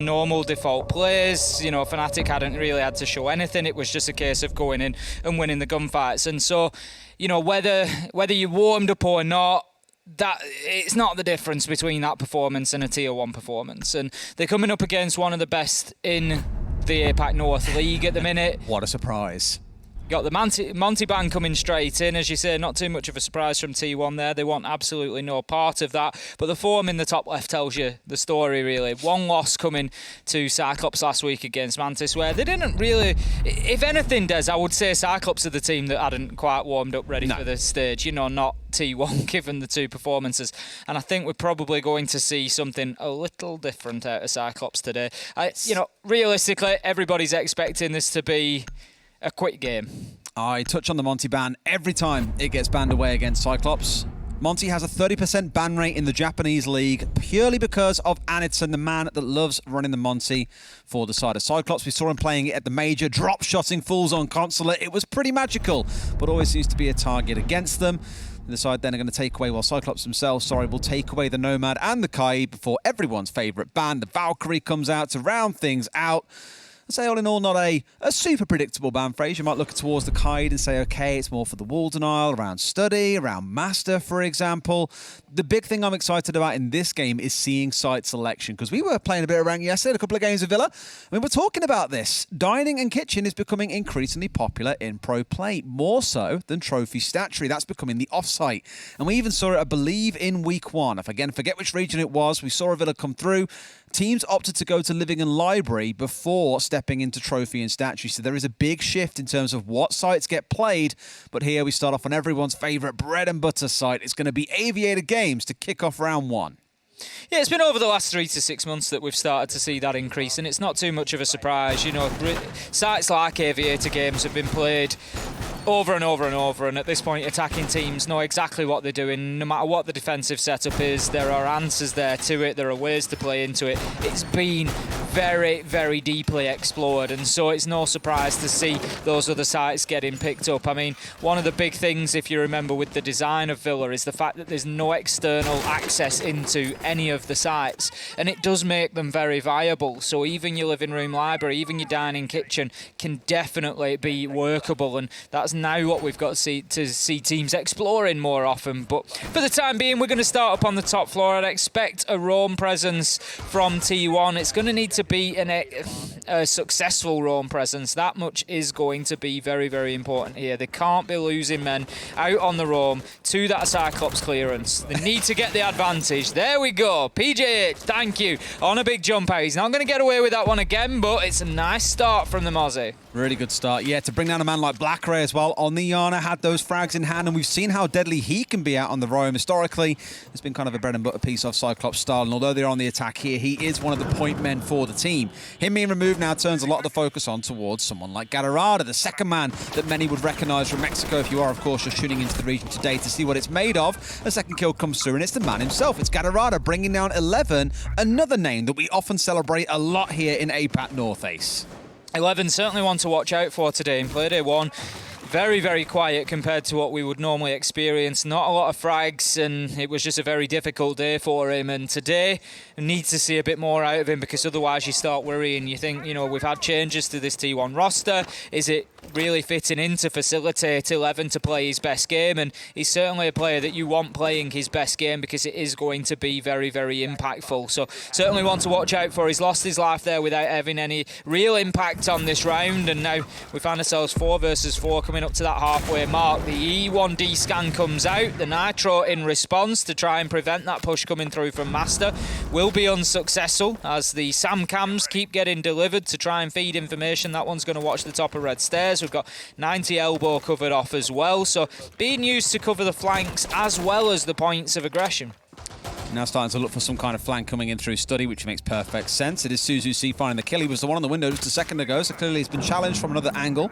normal default plays. You know, Fnatic hadn't really had to show anything. It was just a case of going in and winning the gunfights. And so, you know, whether you warmed up or not, that it's not the difference between that performance and a tier 1 performance. And they're coming up against one of the best in the APAC North League at the minute. What a surprise. Got the Monty ban coming straight in. As you say, not too much of a surprise from T1 there. They want absolutely no part of that. But the form in the top left tells you the story, really. One loss coming to CYCLOPS last week against Mantis, where they didn't really... If anything, Des, I would say CYCLOPS are the team that hadn't quite warmed up ready for the stage. You know, not T1, given the two performances. And I think we're probably going to see something a little different out of CYCLOPS today. You know, realistically, everybody's expecting this to be a quick game. I touch on the Monty ban every time it gets banned away against CYCLOPS. Monty has a 30% ban rate in the Japanese league purely because of Anidson, the man that loves running the Monty for the side of CYCLOPS. We saw him playing it at the major, drop-shotting fools on Consulate. It was pretty magical, but always seems to be a target against them. The side then are going to take away, well, CYCLOPS themselves, will take away the Nomad and the Kai before everyone's favourite ban. The Valkyrie comes out to round things out. I'd say all in all, not a super predictable ban phrase. You might look towards the Kaid and say, okay, it's more for the wall denial, around study, around master, for example. The big thing I'm excited about in this game is seeing site selection, because we were playing a bit of rank yesterday, a couple of games of Villa. We were talking about this. Dining and kitchen is becoming increasingly popular in pro play, more so than trophy statuary. That's becoming the off-site. And we even saw it, I believe, in week 1. If again, forget which region it was, we saw a Villa come through. Teams opted to go to Living and Library before stepping into Trophy and Statuary. So there is a big shift in terms of what sites get played. But here we start off on everyone's favourite bread and butter site. It's going to be Aviator Games to kick off round 1. Yeah, it's been over the last 3 to 6 months that we've started to see that increase, and it's not too much of a surprise. You know, sites like Aviator Games have been played over and over and over, and at this point attacking teams know exactly what they're doing. No matter what the defensive setup is, there are answers there to it, there are ways to play into it. It's been very, very deeply explored, and so it's no surprise to see those other sites getting picked up. I mean, one of the big things, if you remember, with the design of Villa is the fact that there's no external access into any of the sites, and it does make them very viable. So even your living room library, even your dining kitchen can definitely be workable, and that's now what we've got to see teams exploring more often. But for the time being, we're going to start up on the top floor. I'd expect a roam presence from T1. It's going to need to be a successful roam presence. That much is going to be very, very important here. They can't be losing men out on the roam to that CYCLOPS clearance. They need to get the advantage. There we go. PJ, thank you. On a big jump out. He's not going to get away with that one again, but it's a nice start from the Mozzie. Really good start. Yeah, to bring down a man like Black Ray as well on the Yana, had those frags in hand, and we've seen how deadly he can be out on the roam. Historically, it's been kind of a bread and butter piece of CYCLOPS style, and although they're on the attack here, he is one of the point men for the team. Him being removed now turns a lot of the focus on towards someone like Galarada, the second man that many would recognise from Mexico if you are, of course, just tuning into the region today to see what it's made of. A second kill comes through, and it's the man himself. It's Galarada bringing down 11, another name that we often celebrate a lot here in APAC North, Ace. 11, certainly one to watch out for today in play day 1. Very, very quiet compared to what we would normally experience. Not a lot of frags, and it was just a very difficult day for him. And today, we need to see a bit more out of him, because otherwise you start worrying. You think, you know, we've had changes to this T1 roster. Is it really fitting in to facilitate 11 to play his best game? And he's certainly a player that you want playing his best game, because it is going to be very, very impactful. So certainly one to watch out for. He's lost his life there without having any real impact on this round, and now we find ourselves 4 versus 4 coming up to that halfway mark. The E1D scan comes out. The Nitro in response to try and prevent that push coming through from Master will be unsuccessful, as the SAM cams keep getting delivered to try and feed information. That one's going to watch the top of red stairs. We've got 90 elbow covered off as well, so being used to cover the flanks as well as the points of aggression. Now starting to look for some kind of flank coming in through study, which makes perfect sense. It is Suzu C finding the kill. He was the one on the window just a second ago, so clearly he's been challenged from another angle.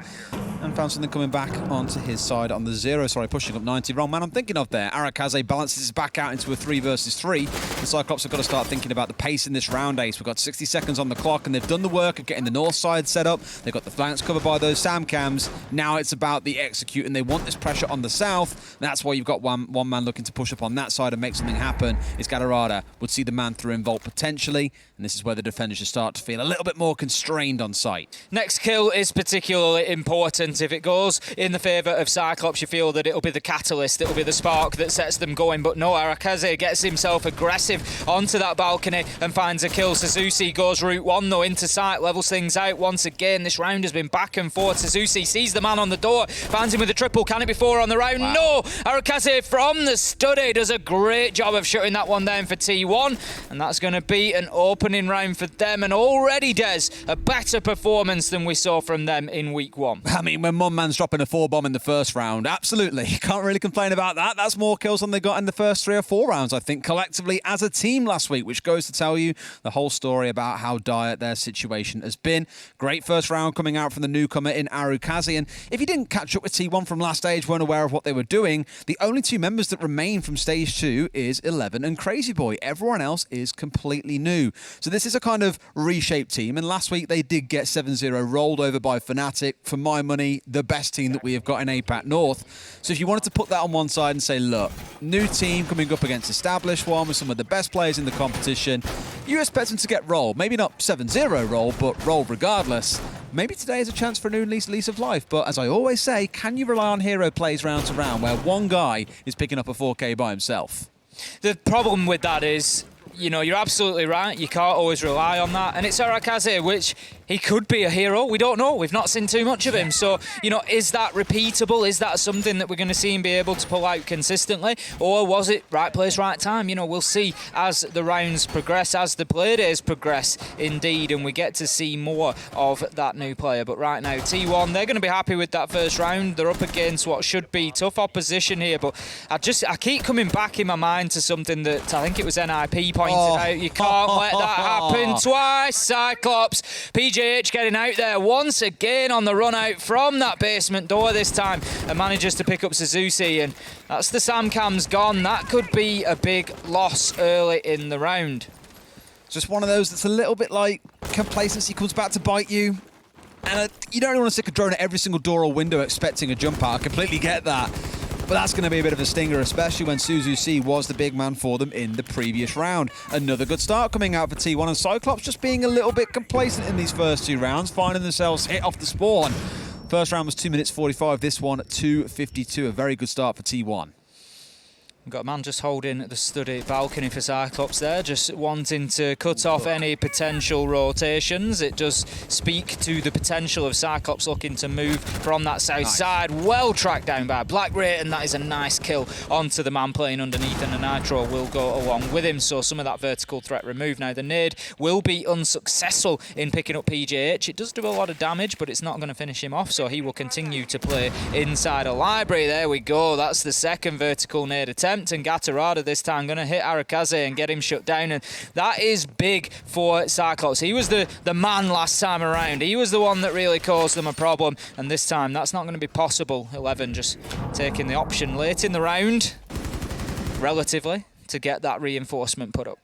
and found something coming back onto his side on the 0. Sorry, pushing up 90. Wrong man I'm thinking of there. Arakaze balances his back out into a 3 versus 3. The Cyclops have got to start thinking about the pace in this round, Ace. We've got 60 seconds on the clock, and they've done the work of getting the north side set up. They've got the flanks covered by those SAM cams. Now it's about the execute, and they want this pressure on the south. That's why you've got one man looking to push up on that side and make something happen. Is Gadarada would see the man through Involt potentially, and this is where the defenders should start to feel a little bit more constrained on site. Next kill is particularly important. If it goes in the favour of Cyclops, you feel that it'll be the catalyst, it'll be the spark that sets them going. But no, Arakaze gets himself aggressive onto that balcony and finds a kill. Suzuki goes route 1 though into sight, levels things out once again. This round has been back and forth. Suzuki sees the man on the door, finds him with a triple. Can it be 4 on the round? Wow. No! Arakaze from the study does a great job of shutting that one down for T1, and that's going to be an opening round for them. And already, Des, a better performance than we saw from them in week 1. I mean, when one man's dropping a 4 bomb in the first round, absolutely. You can't really complain about that. That's more kills than they got in the first 3 or 4 rounds, I think, collectively as a team last week, which goes to tell you the whole story about how dire their situation has been. Great first round coming out from the newcomer in Arakaze. And if you didn't catch up with T1 from last stage, weren't aware of what they were doing, the only 2 members that remain from stage 2 is 11 and Crazy Boy. Everyone else is completely new. So this is a kind of reshaped team. And last week they did get 7-0 rolled over by Fnatic. For my money, the best team that we have got in APAC North. So if you wanted to put that on one side and say, look, new team coming up against established one with some of the best players in the competition, you expect them to get rolled. Maybe not 7-0 roll, but roll regardless. Maybe today is a chance for a new lease of life. But as I always say, can you rely on hero plays round to round where one guy is picking up a 4K by himself? The problem with that is, you know, you're absolutely right. You can't always rely on that. And it's Arakaze, which he could be a hero. We don't know. We've not seen too much of him. So, you know, is that repeatable? Is that something that we're going to see him be able to pull out consistently? Or was it right place, right time? You know, we'll see as the rounds progress, as the play days progress, indeed, and we get to see more of that new player. But right now, T1, they're going to be happy with that first round. They're up against what should be tough opposition here. But I keep coming back in my mind to something that I think it was NIP pointed out. You can't let that happen twice. Cyclops, PJH getting out there once again on the run out from that basement door this time and manages to pick up Suzuki, and that's the SAM cams gone. That could be a big loss early in the round. Just one of those that's a little bit like complacency comes back to bite you. And you don't really want to stick a drone at every single door or window expecting a jump out. I completely get that. But that's going to be a bit of a stinger, especially when Suzuki was the big man for them in the previous round. Another good start coming out for T1, and Cyclops just being a little bit complacent in these first 2 rounds, finding themselves hit off the spawn. First round was 2 minutes 45, this one 2:52. A very good start for T1. We've got a man just holding the study balcony for Cyclops there, just wanting to cut off any potential rotations. It does speak to the potential of Cyclops looking to move from that south side. Well tracked down by Black Ray, and that is a nice kill onto the man playing underneath, and the Nitro will go along with him. So some of that vertical threat removed. Now the nade will be unsuccessful in picking up PJH. It does do a lot of damage, but it's not going to finish him off, so he will continue to play inside a library. There we go. That's the second vertical nade attempt. And Gatarada this time going to hit Arakaze and get him shut down, and that is big for Cyclops. He was the man last time around. He was the one that really caused them a problem, and this time that's not going to be possible. 11 just taking the option late in the round, relatively, to get that reinforcement put up.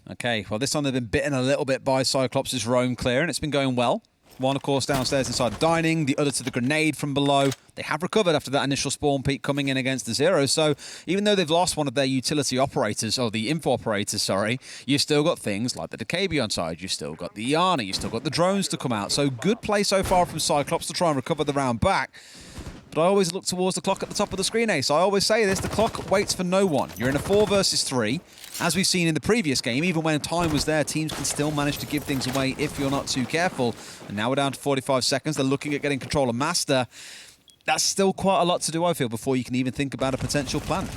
Okay, well this time they've been bitten a little bit by Cyclops' roam clear, and it's been going well. One, of course, downstairs inside dining, the other to the grenade from below. They have recovered after that initial spawn peak coming in against the Zero, so even though they've lost one of their utility operators, or the info operators, sorry, you've still got things like the Decabi on side, you've still got the Iana, you've still got the drones to come out, so good play so far from Cyclops to try and recover the round back. But I always look towards the clock at the top of the screen, Ace. I always say this, the clock waits for no one. You're in a 4 versus 3. As we've seen in the previous game, even when time was there, teams can still manage to give things away if you're not too careful. And now we're down to 45 seconds. They're looking at getting control of Master. That's still quite a lot to do, I feel, before you can even think about a potential plan.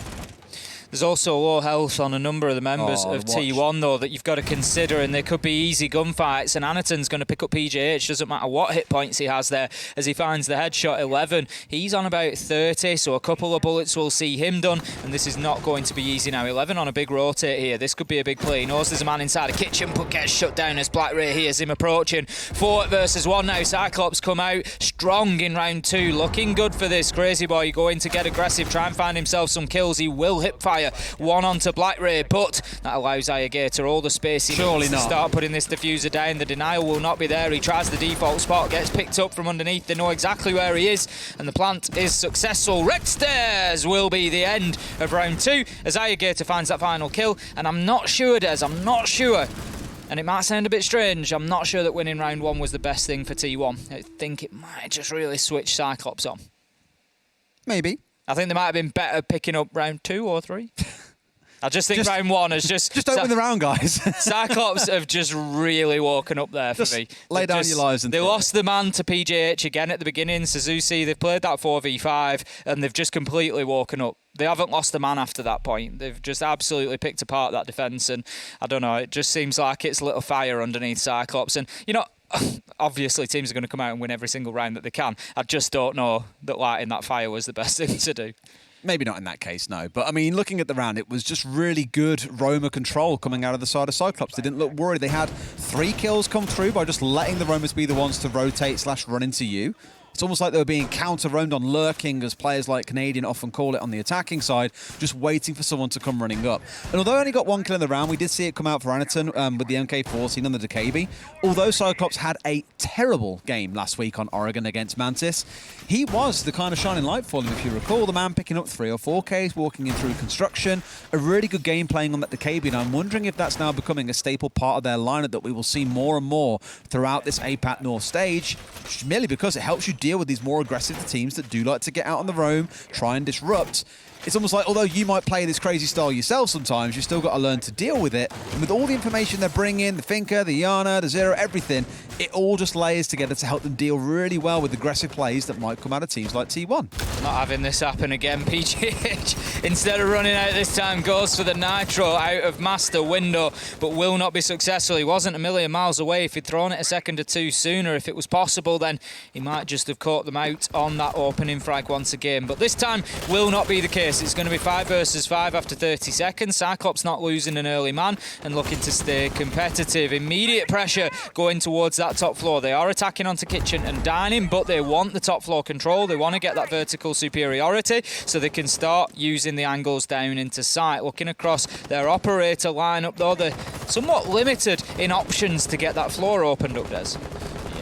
There's also low health on a number of the members of T1, though, that you've got to consider, and they could be easy gunfights, and Anaton's going to pick up PJH, doesn't matter what hit points he has there, as he finds the headshot 11. He's on about 30, so a couple of bullets will see him done, and this is not going to be easy now. 11 on a big rotate here. This could be a big play. He knows there's a man inside a kitchen, but gets shut down as Black Ray hears him approaching. 4 versus 1 now. CYCLOPS come out strong in round 2. Looking good for this. Crazy Boy going to get aggressive, try and find himself some kills. He will hip fire one onto Black Ray, but that allows Ayagator all the space he needs to start putting this diffuser down. The denial will not be there. He tries the default spot, gets picked up from underneath. They know exactly where he is, and the plant is successful. Red Stairs will be the end of round 2 as Ayagator finds that final kill. And I'm not sure, Des, I'm not sure, and it might sound a bit strange, I'm not sure that winning round 1 was the best thing for T1. I think it might just really switch CYCLOPS on. Maybe. I think they might have been better picking up round 2 or 3. I just think round 1 is just... Just open the round, guys. CYCLOPS have just really woken up there for me. Lay down your lives. They lost the man to PJH again at the beginning. Suzuki, they've played that 4v5, and they've just completely woken up. They haven't lost a man after that point. They've just absolutely picked apart that defence, and I don't know, it just seems like it's a little fire underneath CYCLOPS. And, you know, obviously teams are going to come out and win every single round that they can. I just don't know that lighting that fire was the best thing to do. Maybe not in that case, no. But, I mean, looking at the round, it was just really good Roma control coming out of the side of CYCLOPS. They didn't look worried. They had 3 kills come through by just letting the Romas be the ones to rotate / run into you. It's almost like they were being counter-roamed on lurking, as players like Canadian often call it on the attacking side, just waiting for someone to come running up. And although I only got 1 kill in the round, we did see it come out for Anaton with the MK14 on the DKB. Although CYCLOPS had a terrible game last week on Oregon against Mantis, he was the kind of shining light for them, if you recall. The man picking up 3 or 4 Ks, walking in through construction. A really good game playing on that DKB, and I'm wondering if that's now becoming a staple part of their lineup that we will see more and more throughout this APAC North stage, merely because it helps you deal with these more aggressive teams that do like to get out on the roam, try and disrupt. It's almost like, although you might play this crazy style yourself sometimes, you've still got to learn to deal with it. And with all the information they're bringing, the Finker, the Yana, the Zero, everything, it all just layers together to help them deal really well with aggressive plays that might come out of teams like T1. Not having this happen again. PGH, instead of running out this time, goes for the Nitro out of master window, but will not be successful. He wasn't a million miles away. If he'd thrown it a second or 2 sooner, if it was possible, then he might just have caught them out on that opening frag once again. But this time will not be the case. It's going to be 5 versus 5 after 30 seconds. CYCLOPS not losing an early man and looking to stay competitive. Immediate pressure going towards that top floor. They are attacking onto kitchen and dining, but they want the top floor control. They want to get that vertical superiority so they can start using the angles down into sight. Looking across their operator lineup, though, they're somewhat limited in options to get that floor opened up, Des.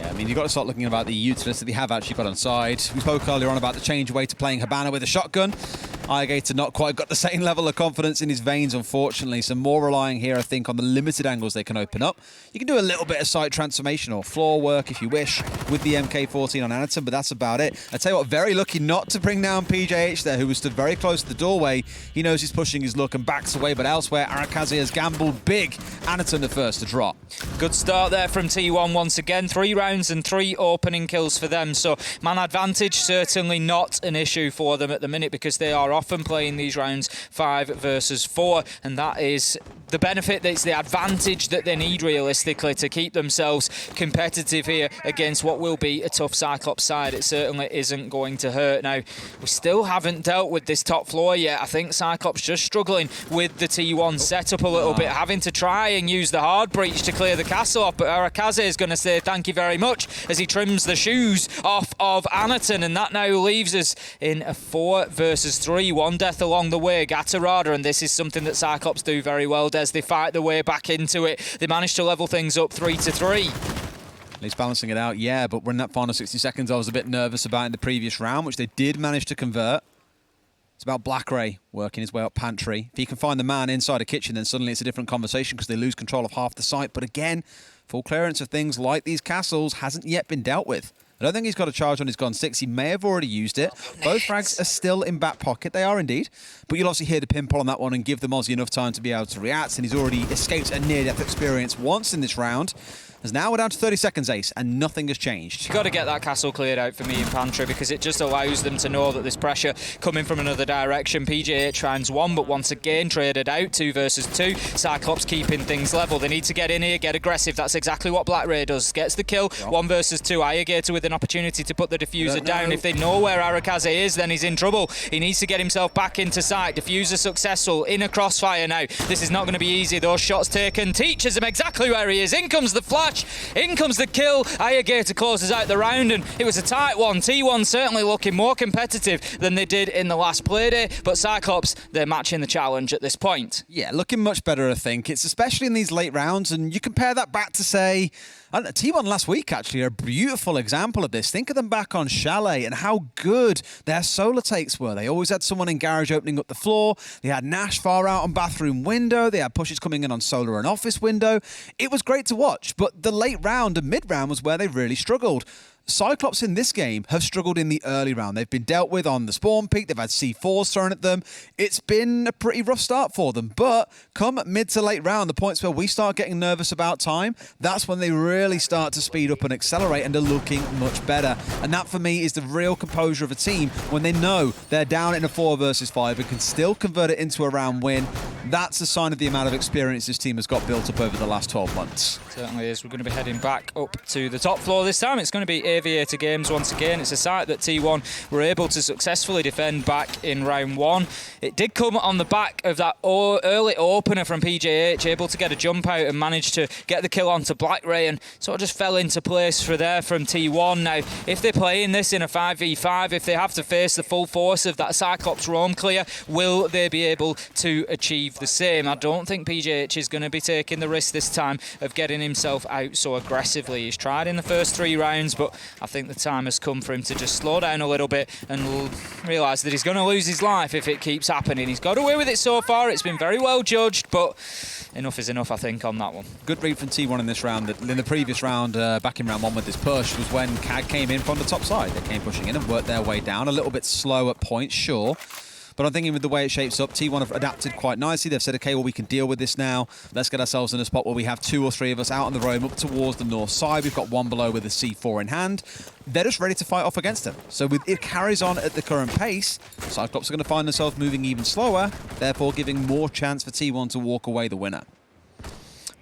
I mean, you've got to start looking about the utilities that they have actually got on side. We spoke earlier on about the change away to playing Habana with a shotgun. Ayagator not quite got the same level of confidence in his veins, unfortunately. So more relying here, I think, on the limited angles they can open up. You can do a little bit of site transformation or floor work, if you wish, with the MK14 on Anaton, but that's about it. I tell you what, very lucky not to bring down PJH there, who was stood very close to the doorway. He knows he's pushing his luck and backs away, but elsewhere, Arakaze has gambled big. Anaton the first to drop. Good start there from T1 once again. 3 rounds and 3 opening kills for them. So man advantage certainly not an issue for them at the minute, because they are often playing these rounds 5 versus 4, and that is the benefit, that's the advantage that they need realistically to keep themselves competitive here against what will be a tough CYCLOPS side. It certainly isn't going to hurt. Now, we still haven't dealt with this top floor yet. I think CYCLOPS just struggling with the T1 setup a little bit, having to try and use the hard breach to clear the castle off, but Arakaze is going to say thank you very much as he trims the shoes off of Anaton, and that now leaves us in a 4 versus 3. 1 death along the way, Gatorada, and this is something that CYCLOPS do very well, Des. They fight their way back into it. They manage to level things up 3-3. At least balancing it out, yeah, but when that final 60 seconds I was a bit nervous about in the previous round, which they did manage to convert. It's about Black Ray working his way up pantry. If he can find the man inside a kitchen, then suddenly it's a different conversation because they lose control of half the site. But again, full clearance of things like these castles hasn't yet been dealt with. I don't think he's got a charge on his gun 6. He may have already used it. Both frags are still in back pocket. They are indeed. But you'll obviously hear the pinball on that one and give the Mozzie enough time to be able to react. And he's already escaped a near-death experience once in this round. as now we're down to 30 seconds, Ace, and nothing has changed. You've got to get that castle cleared out for me in Pantry, because it just allows them to know that there's pressure coming from another direction. PJH rounds 1, but once again traded out, 2 versus 2. CYCLOPS keeping things level. They need to get in here, get aggressive. That's exactly what Black Ray does. Gets the kill, 1 versus 2. Ayagator with an opportunity to put the diffuser down. If they know where Arakaze is, then he's in trouble. He needs to get himself back into sight. Diffuser successful, in a crossfire now. This is not going to be easy. Those shots taken teaches him exactly where he is. In comes the flash, in comes the kill. Ayagator closes out the round, and it was a tight one. T1 certainly looking more competitive than they did in the last playday, but CYCLOPS, they're matching the challenge at this point. Yeah, looking much better, I think. It's especially in these late rounds, and you compare that back to, say, I don't know, T1 last week, actually, are a beautiful example of this. Think of them back on Chalet and how good their solar takes were. They always had someone in garage opening up the floor. They had Nash far out on bathroom window. They had pushes coming in on solar and office window. It was great to watch, but the late round and mid round was where they really struggled. CYCLOPS in this game have struggled in the early round. They've been dealt with on the spawn peak. They've had C4s thrown at them. It's been a pretty rough start for them. But come mid to late round, the points where we start getting nervous about time, that's when they really start to speed up and accelerate and are looking much better. And that, for me, is the real composure of a team when they know they're down in a 4 versus 5 and can still convert it into a round win. That's a sign of the amount of experience this team has got built up over the last 12 months. Certainly is. We're going to be heading back up to the top floor this time. It's going to be Aviator Games once again. It's a site that T1 were able to successfully defend back in round 1. It did come on the back of that early opener from PJH, able to get a jump out and managed to get the kill onto Black Ray, and sort of just fell into place from T1. Now, if they're playing this in a 5v5, if they have to face the full force of that CYCLOPS roam clear, will they be able to achieve the same? I don't think PJH is going to be taking the risk this time of getting himself out so aggressively. He's tried in the first 3 rounds, but I think the time has come for him to just slow down a little bit and realise that he's going to lose his life if it keeps happening. He's got away with it so far. It's been very well judged, but enough is enough, I think, on that one. Good read from T1 in this round. In the previous round, back in round 1 with this push, was when CAG came in from the top side. They came pushing in and worked their way down. A little bit slow at points, sure. But I'm thinking with the way it shapes up, T1 have adapted quite nicely. They've said, okay, well, we can deal with this now. Let's get ourselves in a spot where we have 2 or 3 of us out on the roam up towards the north side. We've got 1 below with a C4 in hand. They're just ready to fight off against them. So it carries on at the current pace. CYCLOPS are going to find themselves moving even slower, therefore giving more chance for T1 to walk away the winner.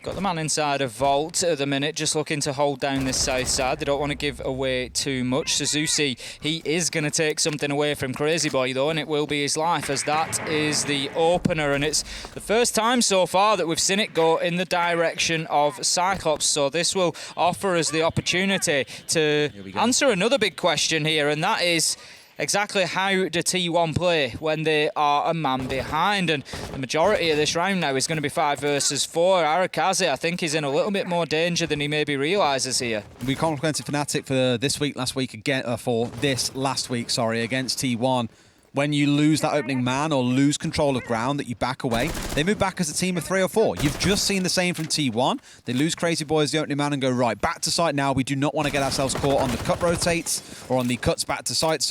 Got the man inside of Vault at the minute, just looking to hold down this south side. They don't want to give away too much. Suzuki, he is going to take something away from Crazy Boy, though, and it will be his life, as that is the opener. And it's the first time so far that we've seen it go in the direction of CYCLOPS. So this will offer us the opportunity to answer another big question here, and that is, exactly how do T1 play when they are a man behind? And the majority of this round now is going to be 5 versus 4. Arakaze, I think, is in a little bit more danger than he maybe realises here. We complimented Fnatic for this week, last week again, last week, against T1. When you lose that opening man or lose control of ground, that you back away, they move back as a team of 3 or 4. You've just seen the same from T1. They lose Crazy Boy as the opening man and go, right, back to site now. We do not want to get ourselves caught on the cut rotates or on the cuts back to site,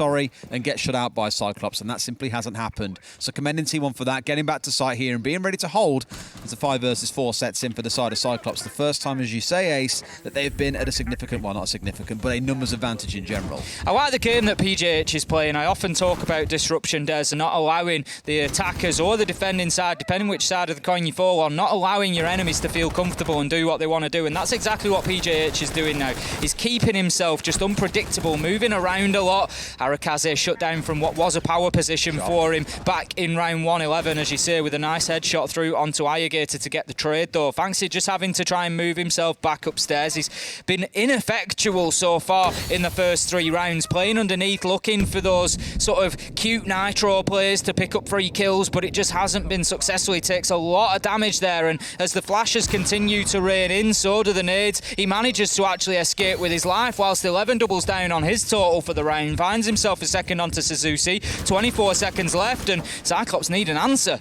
and get shut out by CYCLOPS, and that simply hasn't happened. So commending T1 for that, getting back to site here and being ready to hold as the 5 versus 4 sets in for the side of CYCLOPS. The first time, as you say, Ace, that they've been at a significant, well, not significant, but a numbers advantage in general. I like the game that PJH is playing. I often talk about disruption, Des, and not allowing the attackers or the defending side, depending which side of the coin you fall on, not allowing your enemies to feel comfortable and do what they want to do. And that's exactly what PJH is doing now. He's keeping himself just unpredictable, moving around a lot. Arakaze shut down from what was a power position for him back in round 111, as you say, with a nice headshot through onto Ayagator to get the trade, though. Fancy just having to try and move himself back upstairs. He's been ineffectual so far in the first 3 rounds, playing underneath, looking for those sort of cute nitro plays to pick up free kills, but it just hasn't been successful. He takes a lot of damage there, and as the flashes continue to rain in, so do the nades. He manages to actually escape with his life, whilst 11 doubles down on his total for the round. Finds himself a second onto Suzuki. 24 seconds left, and CYCLOPS need an answer.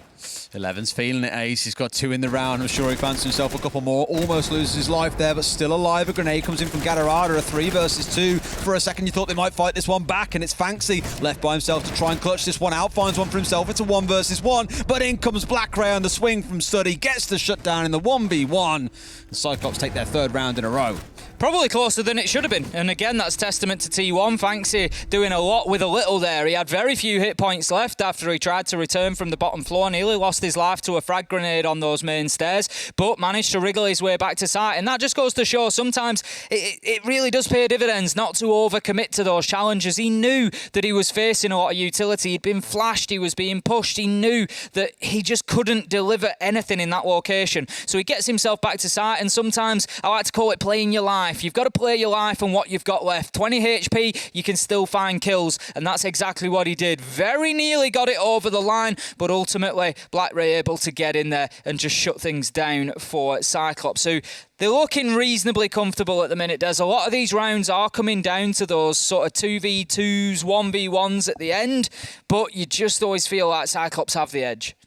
11's feeling it, Ace. He's got 2 in the round. I'm sure he fancies himself a couple more. Almost loses his life there, but still alive. A grenade comes in from Gadarada. A 3 versus 2. For a second, you thought they might fight this one back, and it's Fanxy left by himself to try and clutch this one out. Finds one for himself. It's a 1 versus 1, but in comes Black Ray on the swing from Studdy. Gets the shutdown in the 1v1. The Cyclops take their 3rd round in a row. Probably closer than it should have been. And again, that's testament to T1. Fanxy doing a lot with a little there. He had very few hit points left after he tried to return from the bottom floor. Nearly lost his life to a frag grenade on those main stairs, but managed to wriggle his way back to site. And that just goes to show sometimes it really does pay dividends not to overcommit to those challenges. He knew that he was facing a lot of utility. He'd been flashed. He was being pushed. He knew that he just couldn't deliver anything in that location. So he gets himself back to site. And sometimes I like to call it playing your life. You've got to play your life and what you've got left. 20 HP, you can still find kills, and that's exactly what he did. Very nearly got it over the line, but ultimately Black Ray able to get in there and just shut things down for Cyclops, who they're looking reasonably comfortable at the minute. There's a lot of these rounds are coming down to those sort of 2v2s, 1v1s at the end, but you just always feel like Cyclops have the edge.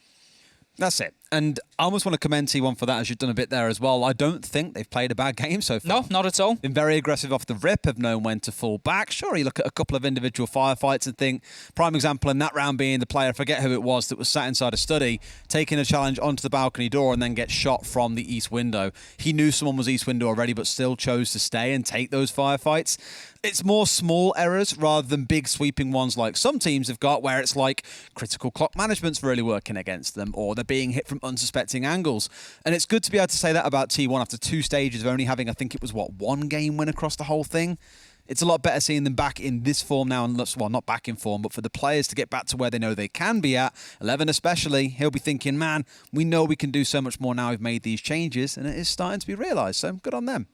That's it. And I almost want to commend T1 for that, as you've done a bit there as well. I don't think they've played a bad game so far. No, not at all. Been very aggressive off the rip, have known when to fall back. Sure, you look at a couple of individual firefights and think, prime example in that round being the player, I forget who it was, that was sat inside a study, taking a challenge onto the balcony door and then gets shot from the east window. He knew someone was east window already, but still chose to stay and take those firefights. It's more small errors rather than big sweeping ones like some teams have got, where it's like critical clock management's really working against them, or they're being hit from unsuspecting angles. And it's good to be able to say that about T1 after 2 stages of only having, I think it was, 1 game win across the whole thing. It's a lot better seeing them back in this form now, and well, not back in form, but for the players to get back to where they know they can be at. 11 especially, he'll be thinking, man, we know we can do so much more now we've made these changes, and it is starting to be realised, so good on them.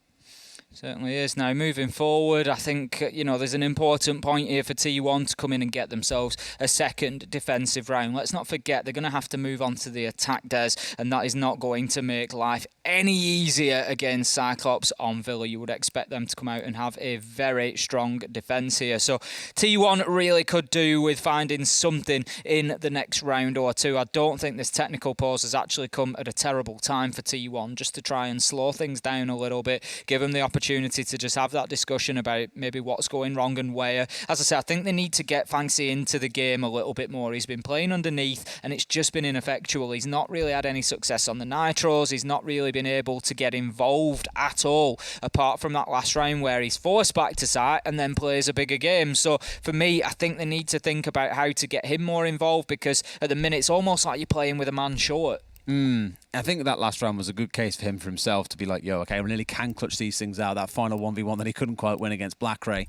Certainly is. Now, moving forward, I think, there's an important point here for T1 to come in and get themselves a second defensive round. Let's not forget, they're going to have to move on to the attack, Des, and that is not going to make life any easier against Cyclops on Villa. You would expect them to come out and have a very strong defence here. So T1 really could do with finding something in the next round or two. I don't think this technical pause has actually come at a terrible time for T1, just to try and slow things down a little bit, give them the opportunity to just have that discussion about maybe what's going wrong and where. As I say, I think they need to get Fanxy into the game a little bit more. He's been playing underneath and it's just been ineffectual. He's not really had any success on the nitros. He's not really been able to get involved at all, apart from that last round where he's forced back to site and then plays a bigger game. So for me, I think they need to think about how to get him more involved, because at the minute it's almost like you're playing with a man short. I think that last round was a good case for him, for himself, to be like, yo, okay, I really can clutch these things out. That final 1v1 that he couldn't quite win against Black Ray.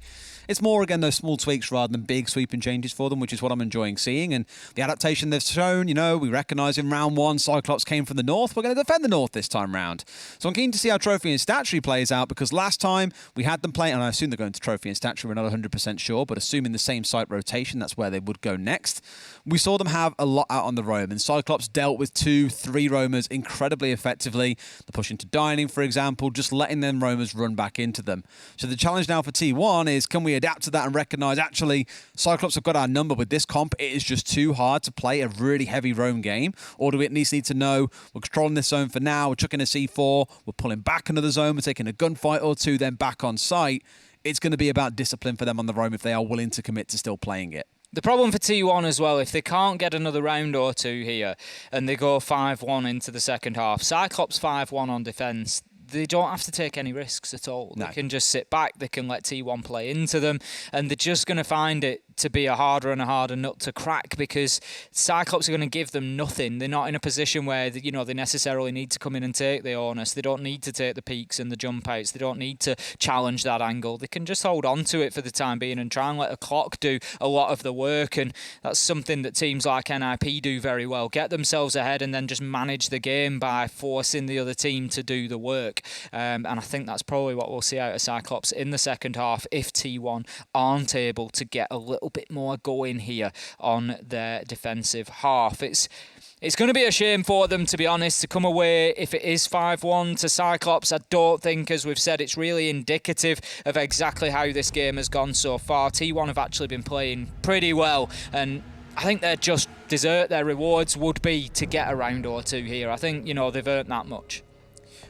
It's more, again, those small tweaks rather than big sweeping changes for them, which is what I'm enjoying seeing. And the adaptation they've shown, we recognise in round 1, Cyclops came from the north. We're going to defend the north this time round. So I'm keen to see how Trophy and Statue plays out, because last time we had them play, and I assume they're going to Trophy and Statue, we're not 100% sure, but assuming the same site rotation, that's where they would go next. We saw them have a lot out on the roam, and Cyclops dealt with 2-3 roamers incredibly effectively. The push into dining, for example, just letting them roamers run back into them. So the challenge now for T1 is, can we adapt to that and recognise, actually, Cyclops have got our number with this comp. It is just too hard to play a really heavy roam game. Or do we at least need to know, we're controlling this zone for now, we're chucking a C4, we're pulling back another zone, we're taking a gunfight or two, then back on site. It's going to be about discipline for them on the roam if they are willing to commit to still playing it. The problem for T1 as well, if they can't get another round or two here and they go 5-1 into the second half, Cyclops 5-1 on defence, they don't have to take any risks at all. No. They can just sit back, they can let T1 play into them, and they're just going to find it to be a harder and a harder nut to crack, because Cyclops are going to give them nothing. They're not in a position where they necessarily need to come in and take the onus. They don't need to take the peaks and the jump outs. They don't need to challenge that angle. They can just hold on to it for the time being and try and let the clock do a lot of the work, and that's something that teams like NIP do very well. Get themselves ahead and then just manage the game by forcing the other team to do the work. And I think that's probably what we'll see out of Cyclops in the second half if T1 aren't able to get a little bit more going here on their defensive half. It's going to be a shame for them, to be honest, to come away if it is 5-1 to Cyclops. I don't think, as we've said, it's really indicative of exactly how this game has gone so far. T1 have actually been playing pretty well, and I think they're just dessert, their rewards would be to get a round or two here. I think, you know, they've earned that much.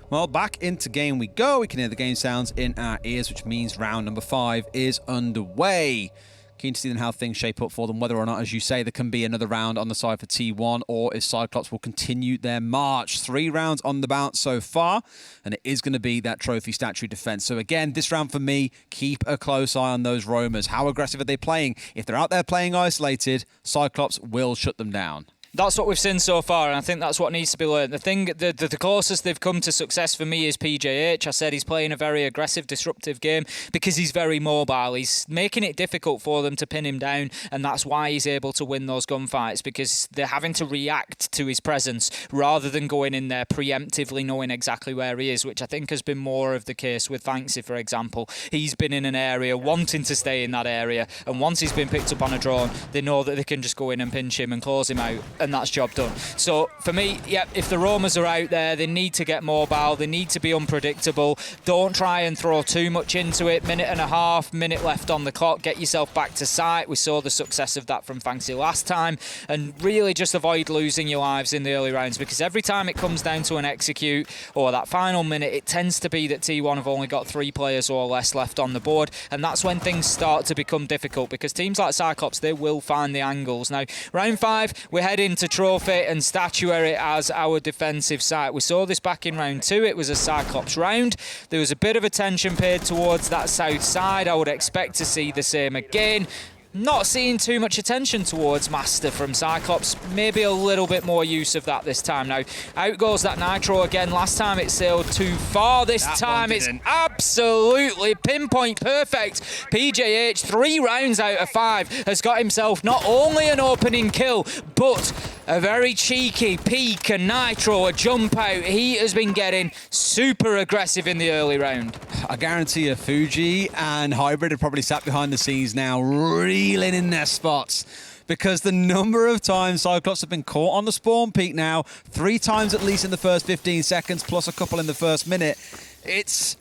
Well, back into game we go. We can hear the game sounds in our ears, which means round number 5 is underway. Keen to see then how things shape up for them, whether or not, as you say, there can be another round on the side for T1, or if Cyclops will continue their march. 3 rounds on the bounce so far, and it is going to be that trophy statue defense. So again, this round for me, keep a close eye on those roamers. How aggressive are they playing? If they're out there playing isolated, Cyclops will shut them down. That's what we've seen so far, and I think that's what needs to be learned. The closest they've come to success for me is PJH. I said he's playing a very aggressive, disruptive game because he's very mobile. He's making it difficult for them to pin him down, and that's why he's able to win those gunfights, because they're having to react to his presence rather than going in there preemptively knowing exactly where he is, which I think has been more of the case with Fanxy, for example. He's been in an area wanting to stay in that area, and once he's been picked up on a drone, they know that they can just go in and pinch him and close him out, and that's job done. So for me, yeah, if the roamers are out there, they need to get mobile, they need to be unpredictable. Don't try and throw too much into it. Minute and a half, minute left on the clock, get yourself back to site. We saw the success of that from Fanxy last time, and really just avoid losing your lives in the early rounds, because every time it comes down to an execute or that final minute, it tends to be that T1 have only got 3 players or less left on the board, and that's when things start to become difficult, because teams like Cyclops, they will find the angles. Now, round 5, we're heading to trophy and statuary as our defensive site. We saw this back in round 2. It was a Cyclops round. There was a bit of attention paid towards that south side. I would expect to see the same again. Not seeing too much attention towards Master from Cyclops. Maybe a little bit more use of that this time. Now, out goes that Nitro again. Last time it sailed too far. This time it's absolutely pinpoint perfect. PJH, 3 rounds out of 5, has got himself not only an opening kill, but a very cheeky peek, a Nitro, a jump out. He has been getting super aggressive in the early round. I guarantee you Fuji and Hybrid are probably sat behind the scenes now, reeling in their spots, because the number of times Cyclops have been caught on the spawn peak now, 3 times at least in the first 15 seconds, plus a couple in the first minute. It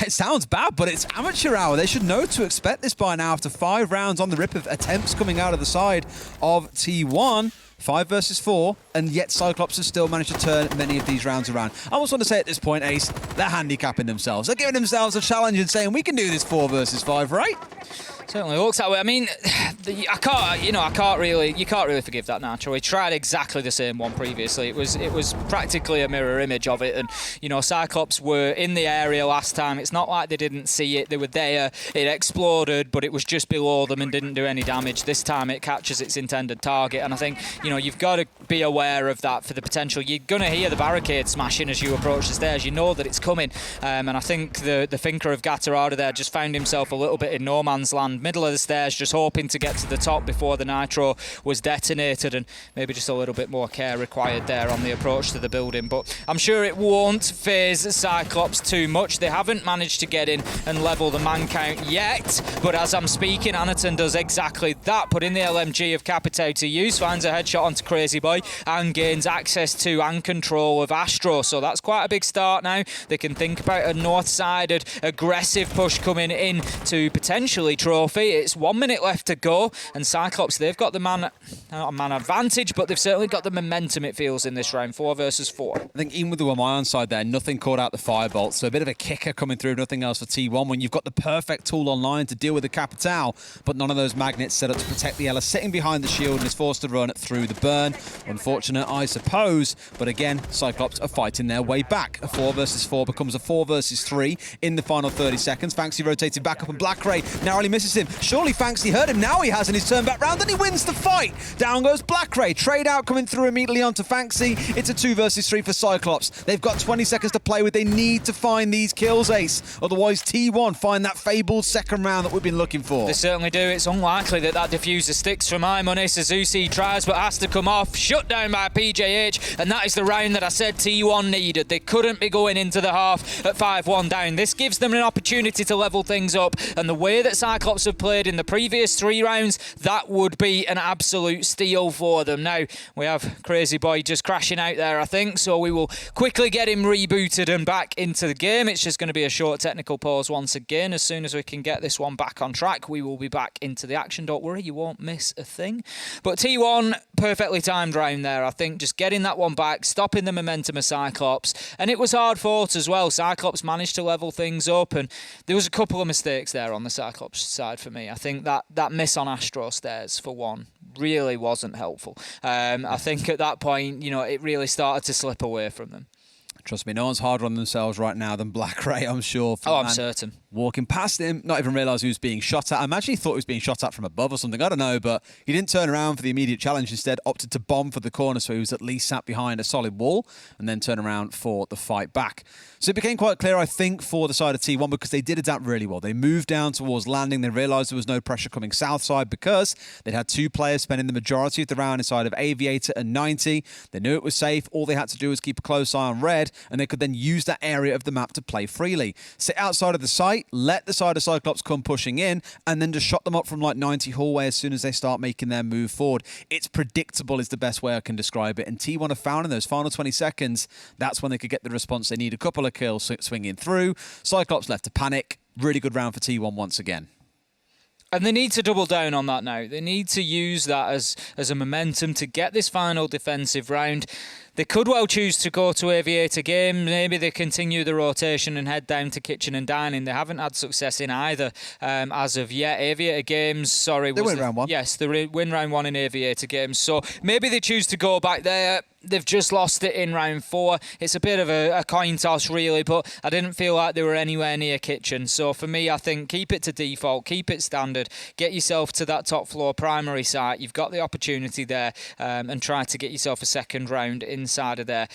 sounds bad, but it's amateur hour. They should know to expect this by now after 5 rounds on the rip of attempts coming out of the side of T1. 5 versus 4, and yet Cyclops has still managed to turn many of these rounds around. I almost want to say at this point, Ace, they're handicapping themselves. They're giving themselves a challenge and saying, we can do this 4 versus 5, right? Certainly looks that way. I mean, you can't really forgive that Nitro. He tried exactly the same one previously. It was practically a mirror image of it, and you know, Cyclops were in the area last time. It's not like they didn't see it. They were there. It exploded, but it was just below them and didn't do any damage. This time it catches its intended target, and I think, you know, you've got to be aware of that for the potential. You're going to hear the barricade smashing as you approach the stairs. You know that it's coming, and I think the thinker of Gatorada there just found himself a little bit in no man's land, middle of the stairs, just hoping to get to the top before the Nitro was detonated, and maybe just a little bit more care required there on the approach to the building. But I'm sure it won't faze Cyclops too much. They haven't managed to get in and level the man count yet, but as I'm speaking, Anaton does exactly that, putting the LMG of Capitao to use, finds a headshot onto Crazy Boy, and gains access to and control of Astro. So that's quite a big start now. They can think about a north-sided aggressive push coming in to potentially trophy. It's 1 minute left to go, and Cyclops, they've got the not a man advantage, but they've certainly got the momentum, it feels, in this round. 4 versus 4. I think even with the Wamayan side there, nothing caught out the firebolt, so a bit of a kicker coming through, nothing else for T1 when you've got the perfect tool online to deal with the Capitao, but none of those magnets set up to protect the Ella, sitting behind the shield and is forced to run through the burn. Unfortunate, I suppose, but again, Cyclops are fighting their way back. A 4 versus 4 becomes a 4 versus 3 in the final 30 seconds. Fanxy rotated back up, and Black Ray narrowly misses him. Surely Fanxy heard him, now he has, and he's turned back round, and he wins the fight. Down goes Black Ray, trade out coming through immediately onto Fanxy. It's a 2 versus 3 for Cyclops. They've got 20 seconds to play with. They need to find these kills, Ace. Otherwise, T1 find that fabled second round that we've been looking for. They certainly do. It's unlikely that diffuser sticks for my money. Suzuki tries, but has to come off. Shut down by PJH, and that is the round that I said T1 needed. They couldn't be going into the half at 5-1 down. This gives them an opportunity to level things up, and the way that Cyclops have played in the previous 3 rounds, that would be an absolute steal for them. Now, we have Crazy Boy just crashing out there, I think, so we will quickly get him rebooted and back into the game. It's just going to be a short technical pause once again. As soon as we can get this one back on track, we will be back into the action. Don't worry, you won't miss a thing. But T1, perfectly timed round there, I think. Just getting that one back, stopping the momentum of Cyclops. And it was hard fought as well. Cyclops managed to level things up, and there was a couple of mistakes there on the Cyclops side for me. I think that miss on Astro Stairs, for one, really wasn't helpful. I think at that point, it really started to slip away from them. Trust me, no one's harder on themselves right now than Black Ray, I'm sure. I'm certain. Walking past him, not even realise he was being shot at. I imagine he thought he was being shot at from above or something. I don't know, but he didn't turn around for the immediate challenge. Instead, opted to bomb for the corner, so he was at least sat behind a solid wall and then turn around for the fight back. So it became quite clear, I think, for the side of T1 because they did adapt really well. They moved down towards landing. They realised there was no pressure coming south side because they'd had 2 players spending the majority of the round inside of Aviator and 90. They knew it was safe. All they had to do was keep a close eye on red, and they could then use that area of the map to play freely. Sit outside of the site, let the side of Cyclops come pushing in, and then just shot them up from like 90 hallway as soon as they start making their move forward. It's predictable is the best way I can describe it. And T1 have found in those final 20 seconds, that's when they could get the response they need. A couple of kills swinging through. Cyclops left to panic. Really good round for T1 once again. And they need to double down on that now. They need to use that as a momentum to get this final defensive round. They could well choose to go to Aviator game. Maybe they continue the rotation and head down to Kitchen and Dining. They haven't had success in either as of yet. Aviator games, sorry. They win round 1. Yes, they win round 1 in Aviator games. So maybe they choose to go back there. They've just lost it in round 4. It's a bit of a coin toss, really, but I didn't feel like they were anywhere near Kitchen. So for me, I think keep it to default, keep it standard, get yourself to that top floor primary site. You've got the opportunity there, and try to get yourself a second round inside of there.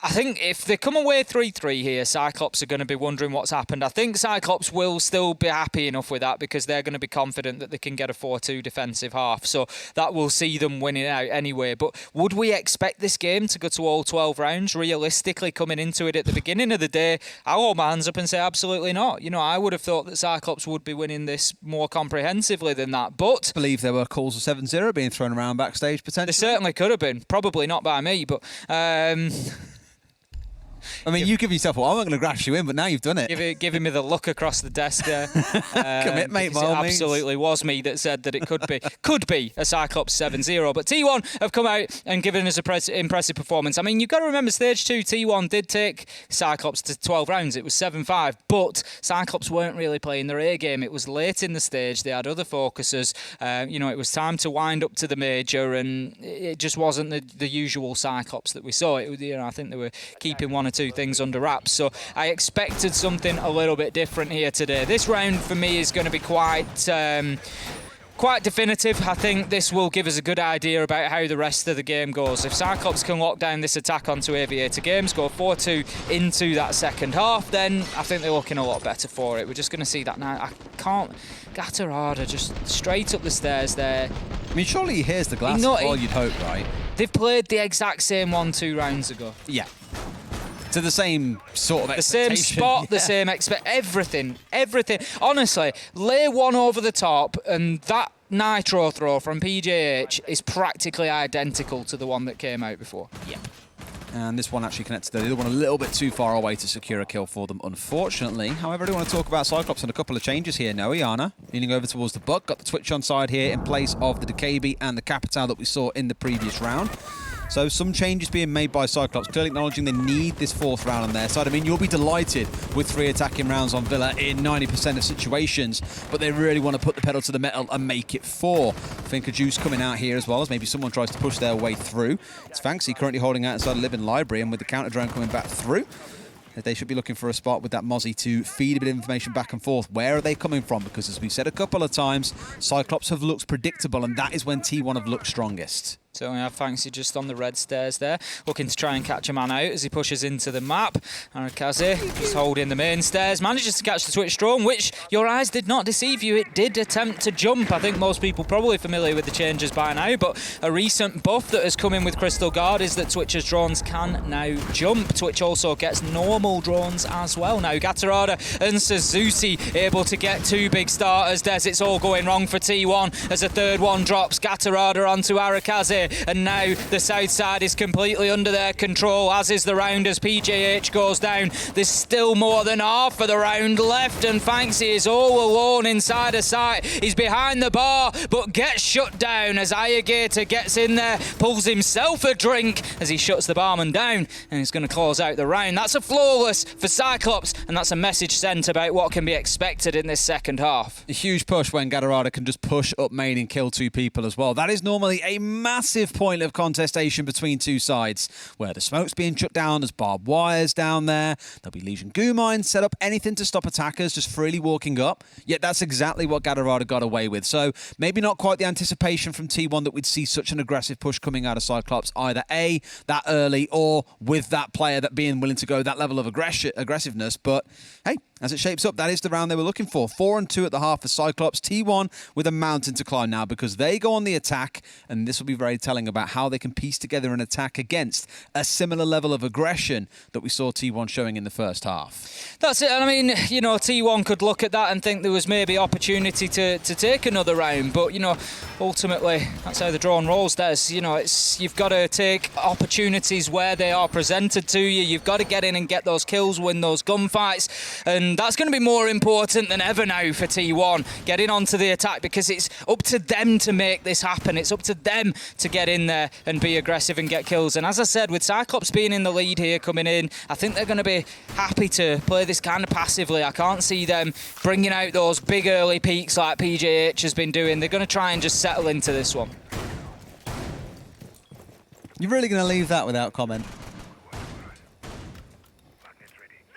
I think if they come away 3-3 here, Cyclops are going to be wondering what's happened. I think Cyclops will still be happy enough with that because they're going to be confident that they can get a 4-2 defensive half. So that will see them winning out anyway. But would we expect this game to go to all 12 rounds? Realistically, coming into it at the beginning of the day, I'll hold my hands up and say absolutely not. I would have thought that Cyclops would be winning this more comprehensively than that. But I believe there were calls of 7-0 being thrown around backstage potentially. They certainly could have been. Probably not by me, but... I mean, you give yourself, well, I'm not going to graft you in, but now you've done it. Giving me the look across the desk there. Commit, mate, by all means. It absolutely was me that said that it could be a Cyclops 7-0. But T1 have come out and given us an impressive performance. I mean, you've got to remember, Stage 2, T1 did take Cyclops to 12 rounds. It was 7-5, but Cyclops weren't really playing their A game. It was late in the stage. They had other focuses. It was time to wind up to the major, and it just wasn't the usual Cyclops that we saw. I think they were keeping one or two things under wraps. So I expected something a little bit different here today. This round for me is going to be quite definitive. I think this will give us a good idea about how the rest of the game goes. If Cyclops can lock down this attack onto Aviator games, go 4-2 into that second half, then I think they're looking a lot better for it. We're just going to see that now. I can't... Gatarada just straight up the stairs there. I mean, surely he hears the glass ball, you'd hope, right? They've played the exact same one 2 rounds ago. Yeah. To the same sort of expectation. The same spot, the same everything. Honestly, lay one over the top, and that nitro throw from PJH is practically identical to the one that came out before. Yeah. And this one actually connected to the other one a little bit too far away to secure a kill for them, unfortunately. However, I do want to talk about Cyclops and a couple of changes here. Iana leaning over towards the Buck, got the Twitch on side here in place of the Decabi and the Capital that we saw in the previous round. So some changes being made by Cyclops, clearly acknowledging they need this 4th round on their side. I mean, you'll be delighted with 3 attacking rounds on Villa in 90% of situations, but they really want to put the pedal to the metal and make it 4. I think a juice coming out here as well, as maybe someone tries to push their way through. It's Fanksy currently holding out inside a Living Library, and with the counter drone coming back through, they should be looking for a spot with that Mozzie to feed a bit of information back and forth. Where are they coming from? Because as we've said a couple of times, Cyclops have looked predictable, and that is when T1 have looked strongest. So we have Fancy just on the red stairs there, looking to try and catch a man out as he pushes into the map. Arakaze just holding the main stairs, manages to catch the Twitch drone, which your eyes did not deceive you. It did attempt to jump. I think most people probably familiar with the changes by now, but a recent buff that has come in with Crystal Guard is that Twitch's drones can now jump. Twitch also gets normal drones as well now. Gatorada and Suzuki able to get 2 big starters. Des, it's all going wrong for T1 as a third one drops. Gatorada onto Arakaze. And now the south side is completely under their control, as is the round as PJH goes down. There's still more than half of the round left, and Fancy is all alone inside a site. He's behind the bar, but gets shut down as Ayagator gets in there, pulls himself a drink as he shuts the barman down, and he's going to close out the round. That's a flawless for Cyclops, and that's a message sent about what can be expected in this second half. A huge push when Gatorada can just push up main and kill 2 people as well. That is normally a massive point of contestation between 2 sides, where the smoke's being shut down, there's barbed wires down there, there'll be Legion goo mines set up, anything to stop attackers just freely walking up. Yet that's exactly what Gatorada got away with. So maybe not quite the anticipation from T1 that we'd see such an aggressive push coming out of Cyclops, either A, that early, or with that player that being willing to go that level of aggressiveness. But hey, as it shapes up, that is the round they were looking for. 4-2 at the half for Cyclops. T1 with a mountain to climb now because they go on the attack, and this will be very telling about how they can piece together an attack against a similar level of aggression that we saw T1 showing in the first half. That's it. And I mean, you know, T1 could look at that and think there was maybe opportunity to take another round, but, you know, ultimately, that's how the drone rolls, Des. You know, you've got to take opportunities where they are presented to you. You've got to get in and get those kills, win those gunfights, and that's going to be more important than ever now for T1, getting onto the attack, because it's up to them to make this happen. It's up to them to get in there and be aggressive and get kills. And as I said, with Cyclops being in the lead here coming in, I think they're going to be happy to play this kind of passively. I can't see them bringing out those big early peaks like PJH has been doing. They're going to try and just settle into this one. You're really going to leave that without comment?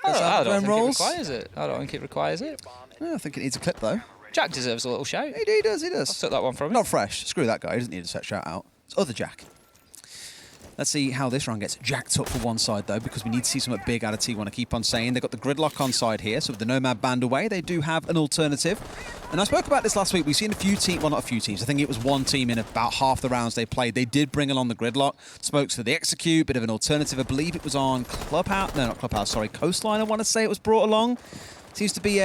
I don't think it requires it. I don't think it requires it. Yeah, I think it needs a clip though. Jack deserves a little shout. He does. I took that one from him. Not fresh. Screw that guy. He doesn't need a set shout out. It's other Jack. Let's see how this round gets jacked up for one side, though, because we need to see something big out of T1. I keep on saying they've got the gridlock on side here, so with the Nomad banned away, they do have an alternative. And I spoke about this last week. We've seen a few teams, well, not a few teams. I think it was one team in about half the rounds they played. They did bring along the gridlock. Smokes for the execute, bit of an alternative. I believe it was on Clubhouse. No, not Clubhouse, sorry. Coastline, I want to say it was brought along. Seems to be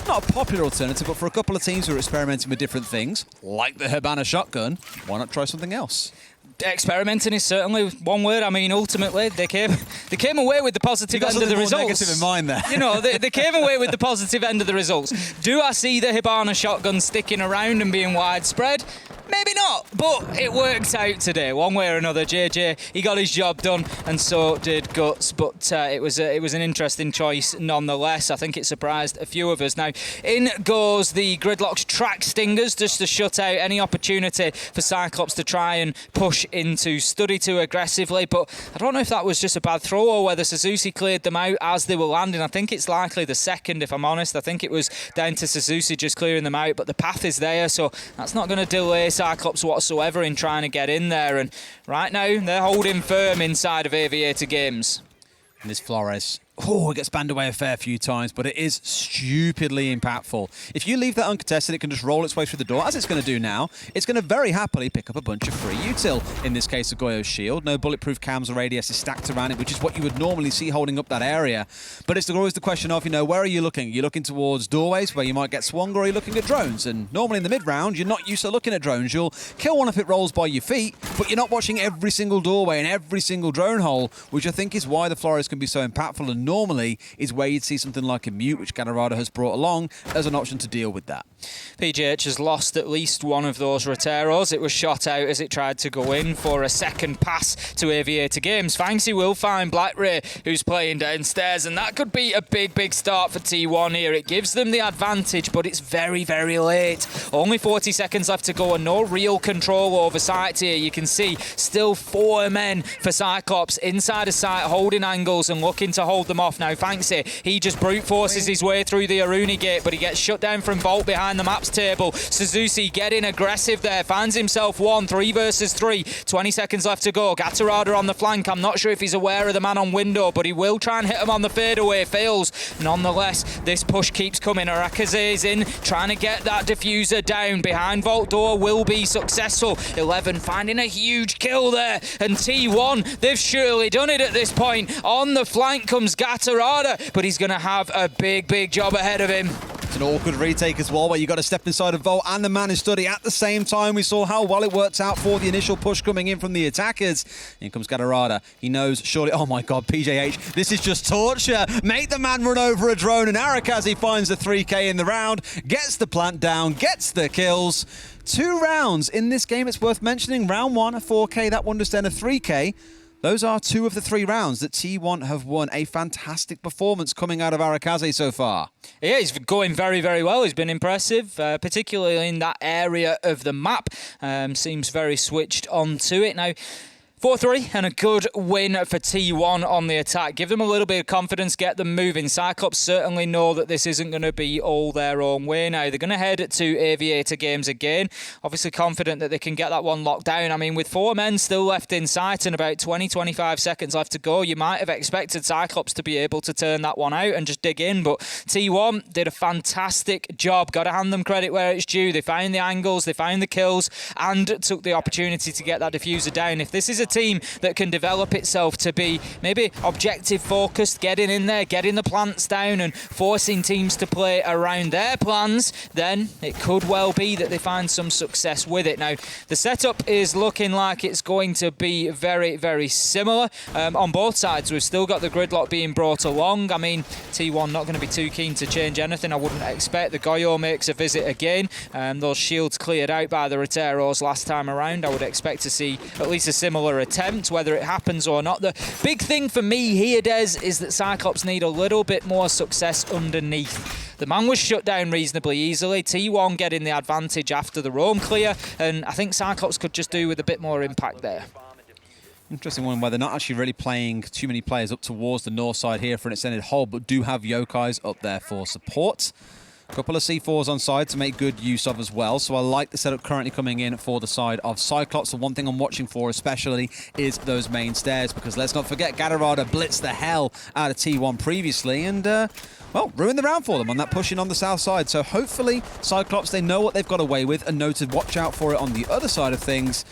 not a popular alternative, but for a couple of teams who are experimenting with different things, like the Hibana shotgun, why not try something else? Experimenting is certainly one word. I mean, ultimately, they came away with the positive end of the results. Negative in mind there. You know, they came away with the positive end of the results. Do I see the Hibana shotgun sticking around and being widespread? Maybe not, but it worked out today, one way or another. JJ, he got his job done, and so did Guts. But it was an interesting choice nonetheless. I think it surprised a few of us. Now, in goes the Gridlock's Track Stingers, just to shut out any opportunity for Cyclops to try and push into Study too aggressively. But I don't know if that was just a bad throw or whether Suzuki cleared them out as they were landing. I think it's likely the second, if I'm honest. I think it was down to Suzuki just clearing them out, but the path is there, so that's not going to delay Cyclops whatsoever in trying to get in there. And right now, they're holding firm inside of Aviator Games. And this Flores, it gets banned away a fair few times, but it is stupidly impactful. If you leave that uncontested, it can just roll its way through the door, as it's going to do now. It's going to very happily pick up a bunch of free util. In this case, of Goyo's shield. No bulletproof cams or radius is stacked around it, which is what you would normally see holding up that area. But it's always the question of, where are you looking? You're looking towards doorways where you might get swung, or are you looking at drones? And normally in the mid-round, you're not used to looking at drones. You'll kill one if it rolls by your feet, but you're not watching every single doorway and every single drone hole, which I think is why the Flores can be so impactful, and normally is where you'd see something like a mute, which Gatorada has brought along as an option to deal with that. PGH has lost at least one of those Roteros. It was shot out as it tried to go in for a second pass to Aviator Games. Fancy will find Black Ray, who's playing downstairs, and that could be a big start for T1 here. It gives them the advantage, but it's very late. Only 40 seconds left to go and no real control over sight here. You can see still 4 men for Cyclops inside a site, holding angles and looking to hold them them off now. Fancy, he just brute forces his way through the Aruni gate, but he gets shut down from Volt behind the maps table. Suzuki getting aggressive there, finds himself 3 versus 3. 20 seconds left to go. Gatorada on the flank. I'm not sure if he's aware of the man on window, but he will try and hit him on the fadeaway. Fails. Nonetheless, this push keeps coming. Arakaze is in, trying to get that diffuser down. Behind Vault door will be successful. 11 finding a huge kill there. And T1, they've surely done it at this point. On the flank comes Gatorada, but he's going to have a big job ahead of him. It's an awkward retake as well, where you got to step inside of Volt and the man in study at the same time. We saw how well it worked out for the initial push coming in from the attackers. In comes Gatorada. He knows surely, oh my god, PJH, this is just torture. Make the man run over a drone, and Arakaze finds the 3K in the round, gets the plant down, gets the kills. 2 rounds in this game, it's worth mentioning. Round 1, a 4K, that one just then a 3K. Those are 2 of the 3 rounds that T1 have won. A fantastic performance coming out of Arakaze so far. Yeah, he's going very well. He's been impressive, particularly in that area of the map. Seems very switched on to it. Now, 4-3 and a good win for T1 on the attack. Give them a little bit of confidence, get them moving. Cyclops certainly know that this isn't going to be all their own way now. They're going to head to Aviator Games again. Obviously confident that they can get that one locked down. I mean, with 4 men still left in sight and about 20-25 seconds left to go, you might have expected Cyclops to be able to turn that one out and just dig in. But T1 did a fantastic job. Got to hand them credit where it's due. They found the angles, they found the kills, and took the opportunity to get that diffuser down. If this is a team that can develop itself to be maybe objective focused, getting in there, getting the plants down and forcing teams to play around their plans, then it could well be that they find some success with it. Now, the setup is looking like it's going to be very similar on both sides. We've still got the gridlock being brought along. I mean, T1 not going to be too keen to change anything, I wouldn't expect. The Goyo makes a visit again. Those shields cleared out by the Roteros last time around. I would expect to see at least a similar attempt, whether it happens or not. The big thing for me here, Des, is that Cyclops need a little bit more success underneath. The man was shut down reasonably easily. T1 getting the advantage after the roam clear, and I think Cyclops could just do with a bit more impact there. Interesting one where they're not actually really playing too many players up towards the north side here for an extended hold, but do have Yokais up there for support. A couple of C4s on side to make good use of as well. So I like the setup currently coming in for the side of Cyclops. The one thing I'm watching for especially is those main stairs, because let's not forget Gatorada blitzed the hell out of T1 previously and, well, ruined the round for them on that pushing on the south side. So hopefully Cyclops, they know what they've got away with and know to watch out for it on the other side of things.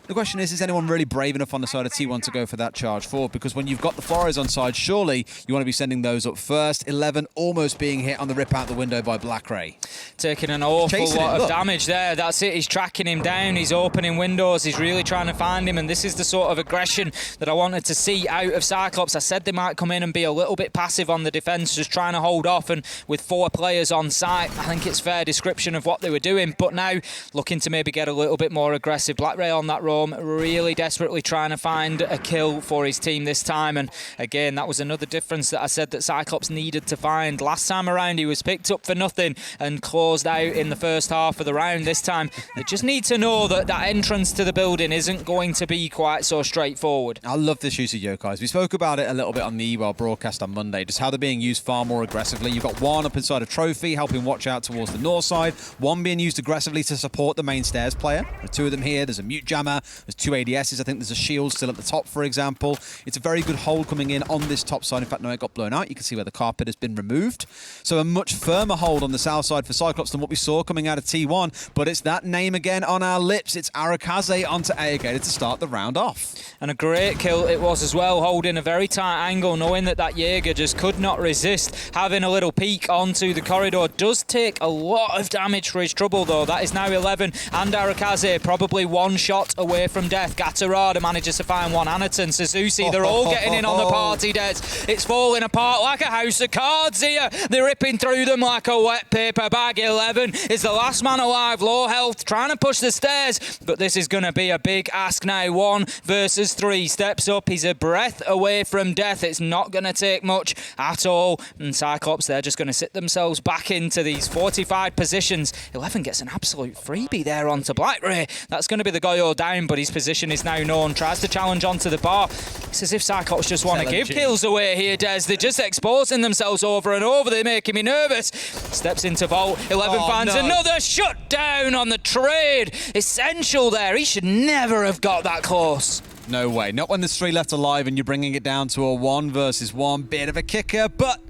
The question is anyone really brave enough on the side of T1 to go for that charge forward? Because when you've got the Flores on side, surely you want to be sending those up first. 11 almost being hit on the rip out the window by Black Ray. Taking an awful lot of damage there. That's it. He's tracking him down. He's opening windows. He's really trying to find him. And this is the sort of aggression that I wanted to see out of Cyclops. I said they might come in and be a little bit passive on the defence, just trying to hold off. And with 4 players on site, I think it's fair description of what they were doing. But now looking to maybe get a little bit more aggressive. Black Ray on that roam, really desperately trying to find a kill for his team this time. And again, that was another difference that I said that Cyclops needed to find. Last time around, he was picked up for nothing and closed out in the first half of the round. This time, they just need to know that that entrance to the building isn't going to be quite so straightforward. I love this use of Yokais. We spoke about it a little bit on the EWAL broadcast on Monday, just how they're being used far more aggressively. You've got one up inside a trophy, helping watch out towards the north side, one being used aggressively to support the main stairs player. There are 2 of them here. There's a mute jammer, there's 2 ADSs. I think there's a shield still at the top, for example. It's a very good hold coming in on this top side. In fact, no, it got blown out. You can see where the carpet has been removed. So a much firmer hold on the south side for Cyclops than what we saw coming out of T1. But it's that name again on our lips. It's Arakaze onto Aegator to start the round off. And a great kill it was as well, holding a very tight angle, knowing that that Jaeger just could not resist. Having a little peek onto the corridor does take a lot of damage for his trouble, though. That is now 11, and Arakaze probably 1 shot away from death. Gatorada manages to find one. Anaton, Suzuki, they're all getting in on the party, Des. It's falling apart like a house of cards here. They're ripping through them like a wet paper bag. Eleven is the last man alive, low health, trying to push the stairs, but this is going to be a big ask now. 1 versus 3, steps up, he's a breath away from death. It's not going to take much at all, and CYCLOPS, they're just going to sit themselves back into these fortified positions. 11 gets an absolute freebie there onto BlackRay. That's going to be the Goyo down, but his position is now known. Tries to challenge onto the bar. It's as if CYCLOPS just want to give kills away here, Des. They're just exposing themselves over and over. They're making me nervous. Steps into vault. 11 finds another shutdown on the trade. Essential there. He should never have got that close. No way. Not when there's 3 left alive and you're bringing it down to a 1 versus 1. Bit of a kicker, but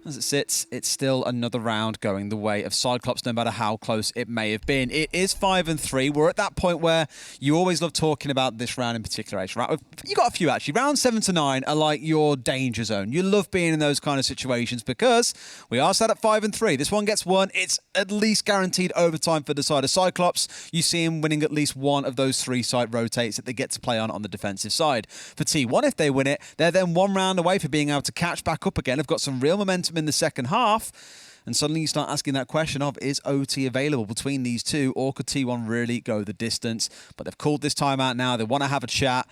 as it sits, it's still another round going the way of CYCLOPS, no matter how close it may have been. It is 5-3. We're at that point where you always love talking about this round in particular. You got a few, actually. Rounds 7 to 9 are like your danger zone. You love being in those kind of situations because we are set at 5-3. This one gets won. It's at least guaranteed overtime for the side of CYCLOPS. You see him winning at least one of those 3 site rotates that they get to play on the defensive side. For T1, if they win it, they're then 1 round away for being able to catch back up again. They've got some real momentum in the second half, and suddenly you start asking that question of, is OT available between these two, or could T1 really go the distance? But they've called this timeout now. They want to have a chat.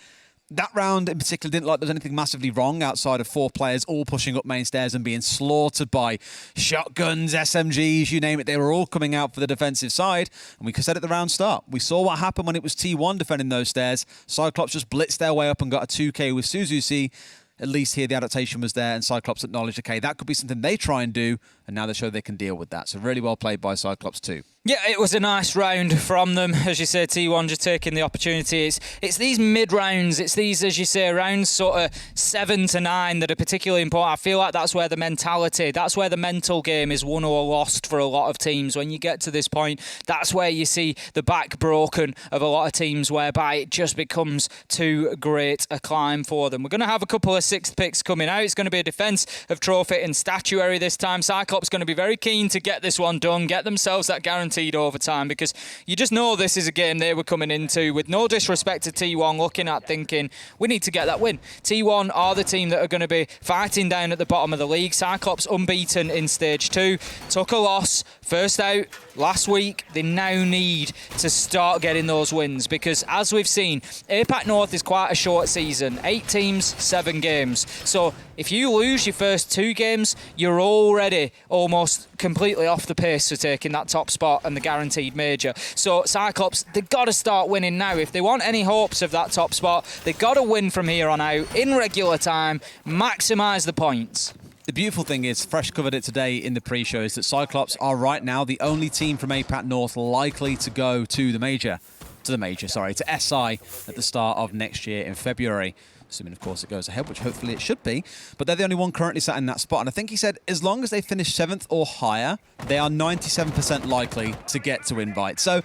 That round in particular didn't like there was anything massively wrong outside of 4 players all pushing up main stairs and being slaughtered by shotguns, SMGs, you name it. They were all coming out for the defensive side, and we said at the round start, we saw what happened when it was T1 defending those stairs. CYCLOPS just blitzed their way up and got a 2K with Suzuki. At least here the adaptation was there, and CYCLOPS acknowledged, okay, that could be something they try and do, and now they show they can deal with that. So really well played by CYCLOPS too. Yeah, it was a nice round from them. As you say, T1 just taking the opportunity. It's these mid-rounds, it's these, as you say, rounds sort of 7 to 9 that are particularly important. I feel like that's where the mentality, that's where the mental game is won or lost for a lot of teams. When you get to this point, that's where you see the back broken of a lot of teams, whereby it just becomes too great a climb for them. We're going to have a couple of 6th picks coming out. It's going to be a defence of trophy and statuary this time. CYCLOPS going to be very keen to get this one done, get themselves that guaranteed overtime, because you just know this is a game they were coming into with no disrespect to T1, looking at thinking, we need to get that win. T1 are the team that are going to be fighting down at the bottom of the league. CYCLOPS unbeaten in stage 2, took a loss first out last week. They now need to start getting those wins, because as we've seen, APAC North is quite a short season, 8 teams, 7 games. So if you lose your first 2 games, you're already almost completely off the pace for taking that top spot and the guaranteed major. So CYCLOPS, they've got to start winning now. If they want any hopes of that top spot, they've got to win from here on out in regular time, maximise the points. The beautiful thing is, Fresh covered it today in the pre-show, is that CYCLOPS are right now the only team from APAC North likely to go to to SI at the start of next year in February. Assuming, of course, it goes ahead, which hopefully it should be. But they're the only one currently sat in that spot. And I think he said as long as they finish 7th or higher, they are 97% likely to get to invite. So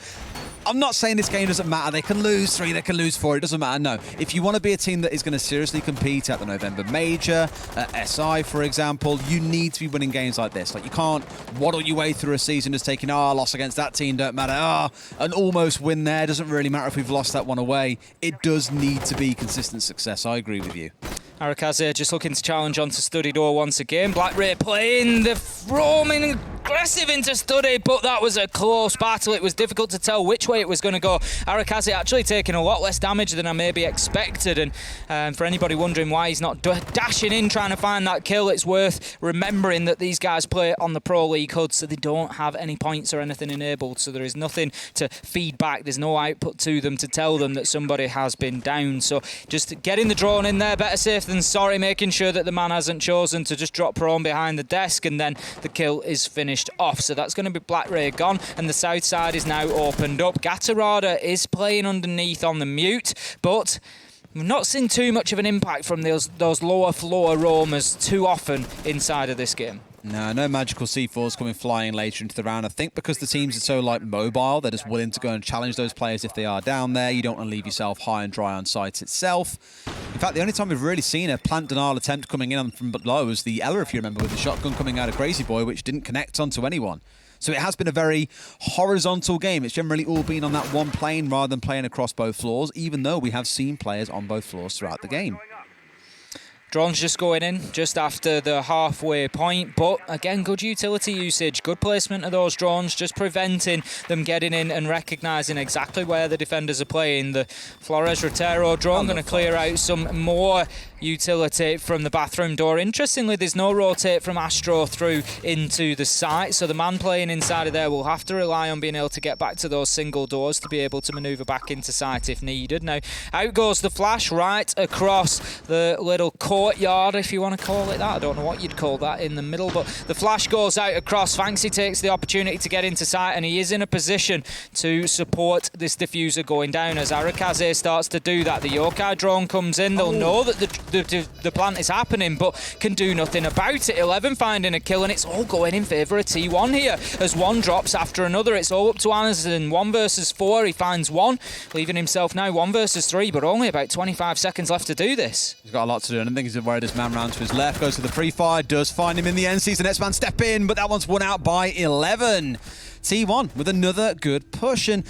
I'm not saying this game doesn't matter. They can lose 3, they can lose 4. It doesn't matter. No. If you want to be a team that is going to seriously compete at the November Major, at SI, for example, you need to be winning games like this. Like, you can't waddle your way through a season just taking, loss against that team, don't matter. An almost win there. Doesn't really matter if we've lost that one away. It does need to be consistent success. I agree with you. Arakaze just looking to challenge onto Study Door once again. BlackRay playing the roaming aggressive into Study, but that was a close battle. It was difficult to tell which way it was going to go. Arakaze actually taking a lot less damage than I maybe expected, and for anybody wondering why he's not dashing in trying to find that kill, it's worth remembering that these guys play on the Pro League HUD, so they don't have any points or anything enabled, so there is nothing to feed back. There's no output to them to tell them that somebody has been down. So just getting the drone in there, better safe than sorry, making sure that the man hasn't chosen to just drop prone behind the desk, and then the kill is finished off. So that's going to be BlackRay gone, and the south side is now opened up. Gatarada is playing underneath on the mute, but we've not seen too much of an impact from those lower floor roamers too often inside of this game. No magical C4s coming flying later into the round. I think because the teams are so mobile, they're just willing to go and challenge those players if they are down there. You don't want to leave yourself high and dry on site itself. In fact, the only time we've really seen a plant denial attempt coming in from below was the Ella, if you remember, with the shotgun coming out of Crazy Boy, which didn't connect onto anyone. So it has been a very horizontal game. It's generally all been on that one plane rather than playing across both floors, even though we have seen players on both floors throughout the game. Drones just going in just after the halfway point, but again, good utility usage, good placement of those drones, just preventing them getting in and recognising exactly where the defenders are playing. The Flores Rotero drone going to clear out some more utility from the bathroom door. Interestingly, there's no rotate from Astro through into the site, so the man playing inside of there will have to rely on being able to get back to those single doors to be able to manoeuvre back into site if needed. Now, out goes the flash right across the little courtyard, if you want to call it that. I don't know what you'd call that in the middle, but the flash goes out across. Fancy takes the opportunity to get into site, and he is in a position to support this diffuser going down. As Arakaze starts to do that, the Yokai drone comes in. They'll know that the plant is happening, but can do nothing about it. 11 finding a kill, and it's all going in favour of T1 here, as one drops after another. It's all up to Anderson. 1 versus 4, he finds one, leaving himself now 1 versus 3, but only about 25 seconds left to do this. He's got a lot to do, and I think he's worried this man round to his left, goes to the free fire, does find him in the end, sees the next man step in, but that one's won out by 11. T1 with another good push, and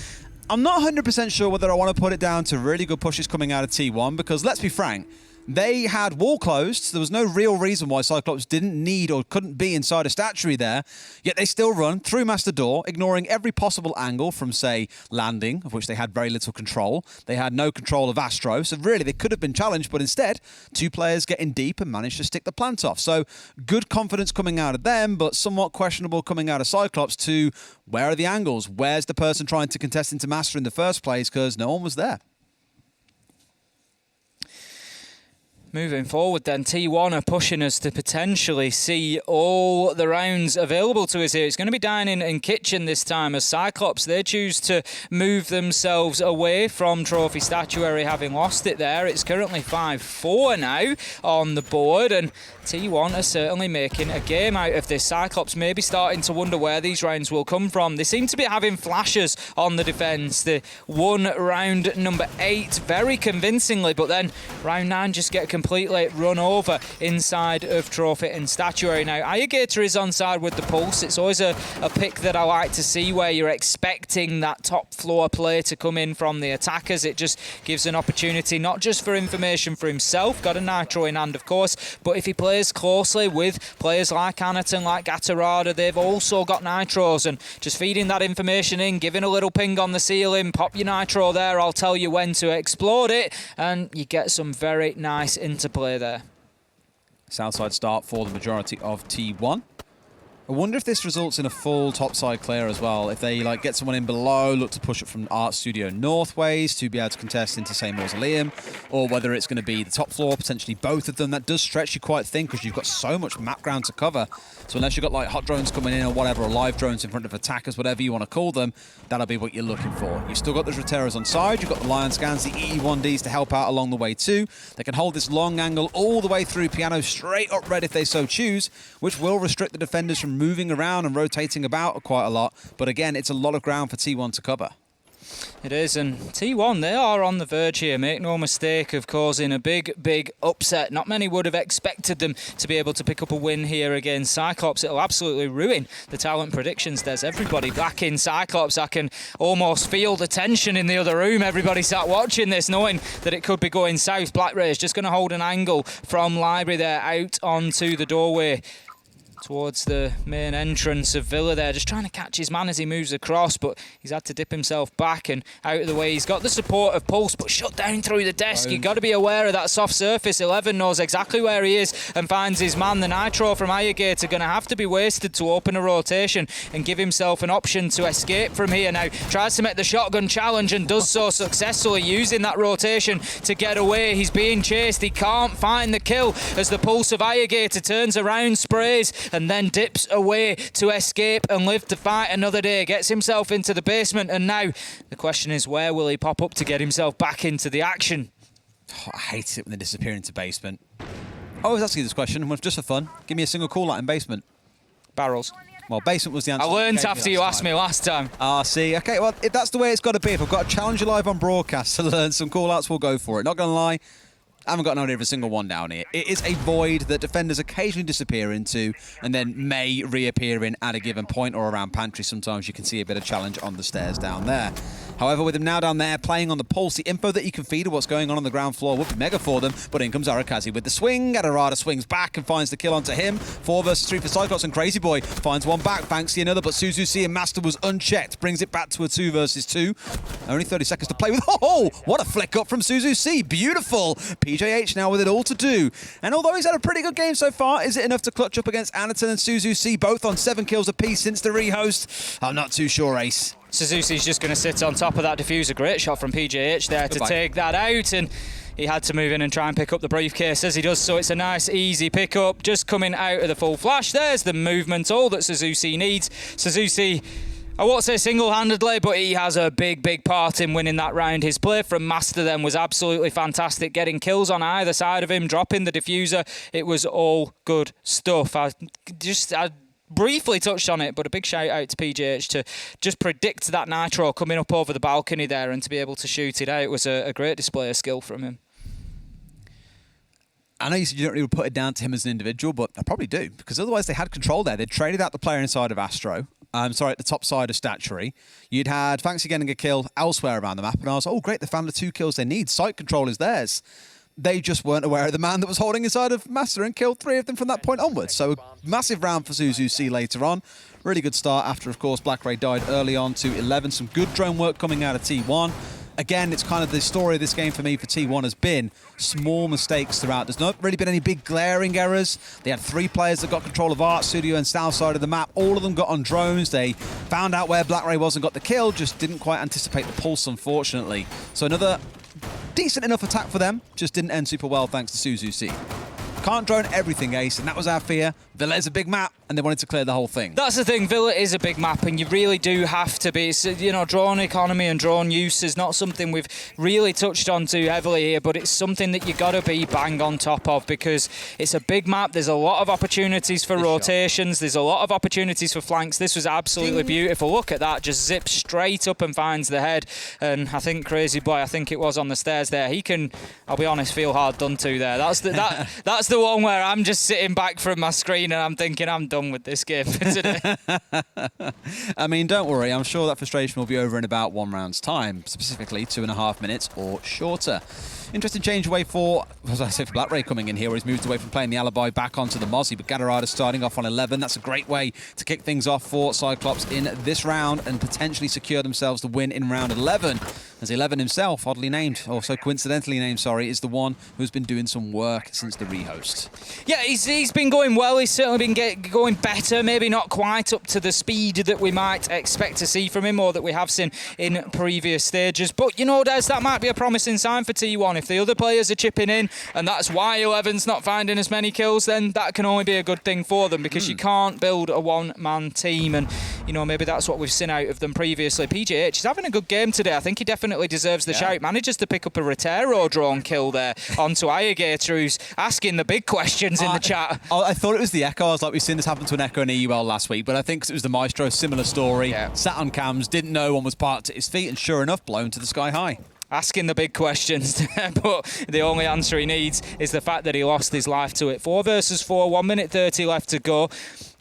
I'm not 100% sure whether I want to put it down to really good pushes coming out of T1, because let's be frank, they had wall closed, so there was no real reason why CYCLOPS didn't need or couldn't be inside a statuary there, yet they still run through Master Door, ignoring every possible angle from, say, landing, of which they had very little control. They had no control of Astro, so really they could have been challenged, but instead, 2 players get in deep and managed to stick the plant off. So good confidence coming out of them, but somewhat questionable coming out of CYCLOPS to where are the angles? Where's the person trying to contest into Master in the first place? Because no one was there. Moving forward then, T1 are pushing us to potentially see all the rounds available to us here. It's going to be dining and kitchen this time, as CYCLOPS, they choose to move themselves away from Trophy Statuary, having lost it there. It's currently 5-4 now on the board, and T1 are certainly making a game out of this. CYCLOPS may be starting to wonder where these rounds will come from. They seem to be having flashes on the defence. They won round number 8 very convincingly, but then round 9 just get completely run over inside of Trophy and Statuary. Now, Ayagator is on side with the Pulse. It's always a pick that I like to see, where you're expecting that top floor play to come in from the attackers. It just gives an opportunity, not just for information for himself, got a Nitro in hand of course, but if he plays closely with players like Anaton, like Gatorada, they've also got Nitros, and just feeding that information in, giving a little ping on the ceiling, pop your Nitro there, I'll tell you when to explode it, and you get some very nice interplay there. Southside start for the majority of T1. I wonder if this results in a full topside clear as well. If they get someone in below, look to push it from Art Studio Northways to be able to contest into, say, Mausoleum, or whether it's going to be the top floor, potentially both of them. That does stretch you quite thin because you've got so much map ground to cover. So unless you've got hot drones coming in or whatever, or live drones in front of attackers, whatever you want to call them, that'll be what you're looking for. You've still got the Roteros on side, you've got the Lion Scans, the EE1Ds to help out along the way too. They can hold this long angle all the way through Piano, straight up red if they so choose, which will restrict the defenders from moving around and rotating about quite a lot. But again, it's a lot of ground for T1 to cover. It is, and T1, they are on the verge here. Make no mistake of causing a big upset. Not many would have expected them to be able to pick up a win here against CYCLOPS. It'll absolutely ruin the talent predictions. There's everybody back in CYCLOPS. I can almost feel the tension in the other room. Everybody sat watching this, knowing that it could be going south. Black Ray's just going to hold an angle from Library there out onto the doorway towards the main entrance of Villa there, just trying to catch his man as he moves across, but he's had to dip himself back and out of the way. He's got the support of Pulse, but shut down through the desk. You've got to be aware of that soft surface. 11 knows exactly where he is and finds his man. The Nitro from Ayagator going to have to be wasted to open a rotation and give himself an option to escape from here. Now tries to make the shotgun challenge and does so successfully, using that rotation to get away. He's being chased. He can't find the kill as the Pulse of Ayagator turns around, sprays, and then dips away to escape and live to fight another day. Gets himself into the basement, and now the question is, where will he pop up to get himself back into the action? Oh, I hate it when they disappear into basement. I was asking this question just for fun. Give me a single call out in basement. Barrels. Well, basement was the answer. I learned after you asked me last time. See. Okay, well, if that's the way it's got to be. If I've got a challenger live on broadcast to learn some call-outs, we'll go for it. Not going to lie, I haven't got an idea of a single one down here. It is a void that defenders occasionally disappear into and then may reappear in at a given point, or around pantry. Sometimes you can see a bit of challenge on the stairs down there. However, with him now down there playing on the pulse, the info that he can feed of what's going on the ground floor would be mega for them. But in comes Arakazi with the swing. Adarada swings back and finds the kill onto him. 4 versus 3 for CYCLOPS, and Crazy Boy finds one back. Banksy another, but Suzuki and Master was unchecked. Brings it back to a 2 versus 2. Only 30 seconds to play with. Oh, what a flick up from Suzuki. Beautiful. PJH now with it all to do. And although he's had a pretty good game so far, is it enough to clutch up against Anaton and Suzuki, both on 7 kills apiece since the rehost? I'm not too sure, Ace. Suzuki's just going to sit on top of that diffuser. Great shot from PJH there to take that out, and he had to move in and try and pick up the briefcase as he does so. It's a nice, easy pickup, just coming out of the full flash. There's the movement, all that Suzuki needs. Suzuki, I won't say single-handedly, but he has a big part in winning that round. His play from Master then was absolutely fantastic, getting kills on either side of him, dropping the diffuser. It was all good stuff. I briefly touched on it, but a big shout out to PJH to just predict that nitro coming up over the balcony there and to be able to shoot it out was a great display of skill from him. I know you said you don't really put it down to him as an individual, but I probably do, because otherwise they had control there. They traded out the player inside of Astro. At the top side of Statuary. You'd had Fancy getting a kill elsewhere around the map, and I was, oh great, they found the 2 kills they need. Site control is theirs. They just weren't aware of the man that was holding inside of Master and killed 3 of them from that point onwards. So a massive round for Suzuki later on. Really good start after, of course, Black Ray died early on to 11. Some good drone work coming out of T1. Again, it's kind of the story of this game for me for T1 has been small mistakes throughout. There's not really been any big glaring errors. They had 3 players that got control of Art Studio and south side of the map. All of them got on drones. They found out where Black Ray was and got the kill, just didn't quite anticipate the pulse, unfortunately. So another decent enough attack for them, just didn't end super well thanks to Suzuki. Can't drone everything, Ace, and that was our fear. Villa is a big map, and they wanted to clear the whole thing. That's the thing, Villa is a big map, and you really do have to be. Drone economy and drone use is not something we've really touched on too heavily here, but it's something that you got to be bang on top of because it's a big map. There's a lot of opportunities for rotations. There's a lot of opportunities for flanks. This was absolutely beautiful. Look at that, just zips straight up and finds the head. And I think Crazy Boy, I think it was on the stairs there. He can, I'll be honest, feel hard done to there. That's the one where I'm just sitting back from my screen and I'm thinking I'm done with this game for today. I mean, don't worry. I'm sure that frustration will be over in about 1 round's time, specifically 2.5 minutes or shorter. Interesting change away for Black Ray coming in here, where he's moved away from playing the Alibi back onto the Mozzie, but Gadarada starting off on 11. That's a great way to kick things off for CYCLOPS in this round and potentially secure themselves the win in round 11. As 11 himself, oddly named, or so coincidentally named, sorry, is the one who's been doing some work since the rehost. Yeah, he's been going well. He's certainly been going better. Maybe not quite up to the speed that we might expect to see from him or that we have seen in previous stages. But, you know, Des, that might be a promising sign for T1. If the other players are chipping in and that's why 11's not finding as many kills, then that can only be a good thing for them because you can't build a one-man team. And, you know, maybe that's what we've seen out of them previously. PJH is having a good game today. I think he definitely deserves the shout. Manages to pick up a Rotero drone kill there onto Ayagator, who's asking the big questions in the chat. I thought it was the Echo. I was like, we've seen this happen to an Echo in EUL last week, but I think it was the Maestro, similar story. Yeah. Sat on cams, didn't know one was parked at his feet, and sure enough, blown to the sky high. Asking the big questions, but the only answer he needs is the fact that he lost his life to it. 4 versus 4, 1 minute 30 left to go.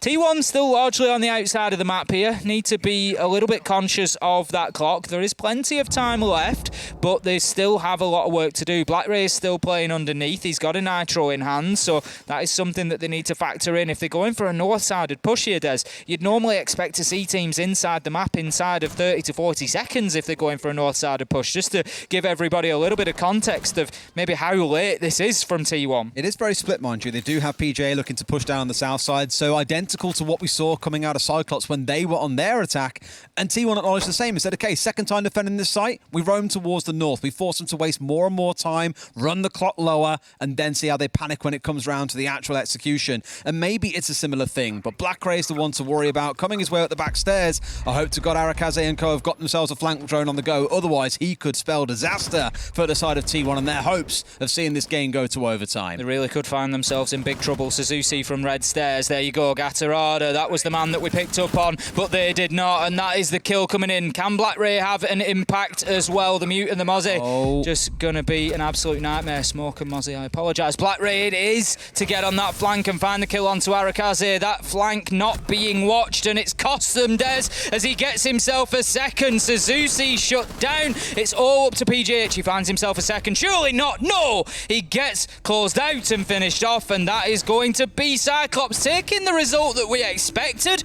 T1 still largely on the outside of the map here. Need to be a little bit conscious of that clock. There is plenty of time left, but they still have a lot of work to do. Black Ray is still playing underneath. He's got a Nitro in hand, so that is something that they need to factor in. If they're going for a north-sided push here, Des, you'd normally expect to see teams inside the map inside of 30 to 40 seconds if they're going for a north-sided push, just to give everybody a little bit of context of maybe how late this is from T1. It is very split, mind you. They do have PJ looking to push down the south side, so identical to what we saw coming out of CYCLOPS when they were on their attack, and T1 acknowledged the same and said, okay, second time defending this site, we roam towards the north. We force them to waste more and more time, run the clock lower, and then see how they panic when it comes round to the actual execution. And maybe it's a similar thing, but Black Ray is the one to worry about. Coming his way up the back stairs, I hope to God Arakaze and co have got themselves a flank drone on the go. Otherwise, he could spell disaster for the side of T1 and their hopes of seeing this game go to overtime. They really could find themselves in big trouble. Suzuki from red stairs. There you go, Gato. Torada. That was the man that we picked up on, but they did not, and that is the kill coming in. Can Black Ray have an impact as well? The Mute and the Mozzie just going to be an absolute nightmare. Smoke and Mozzie, I apologise. Black Ray it is to get on that flank and find the kill onto Arakaze. That flank not being watched, and it's cost them, Des, as he gets himself a second. Suzuki shut down. It's all up to PGH. He finds himself a second. Surely not. No! He gets closed out and finished off, and that is going to be CYCLOPS taking the result that we expected,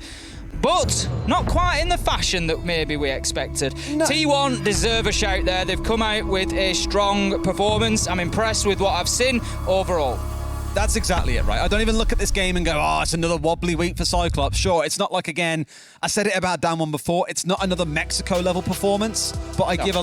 but not quite in the fashion that maybe we expected. No. T1 deserve a shout there. They've come out with a strong performance. I'm impressed with what I've seen overall. That's exactly it, right? I don't even look at this game and go, oh, it's another wobbly week for CYCLOPS. Sure, it's not like, again, I said it about Damwon before, it's not another Mexico-level performance, but I give a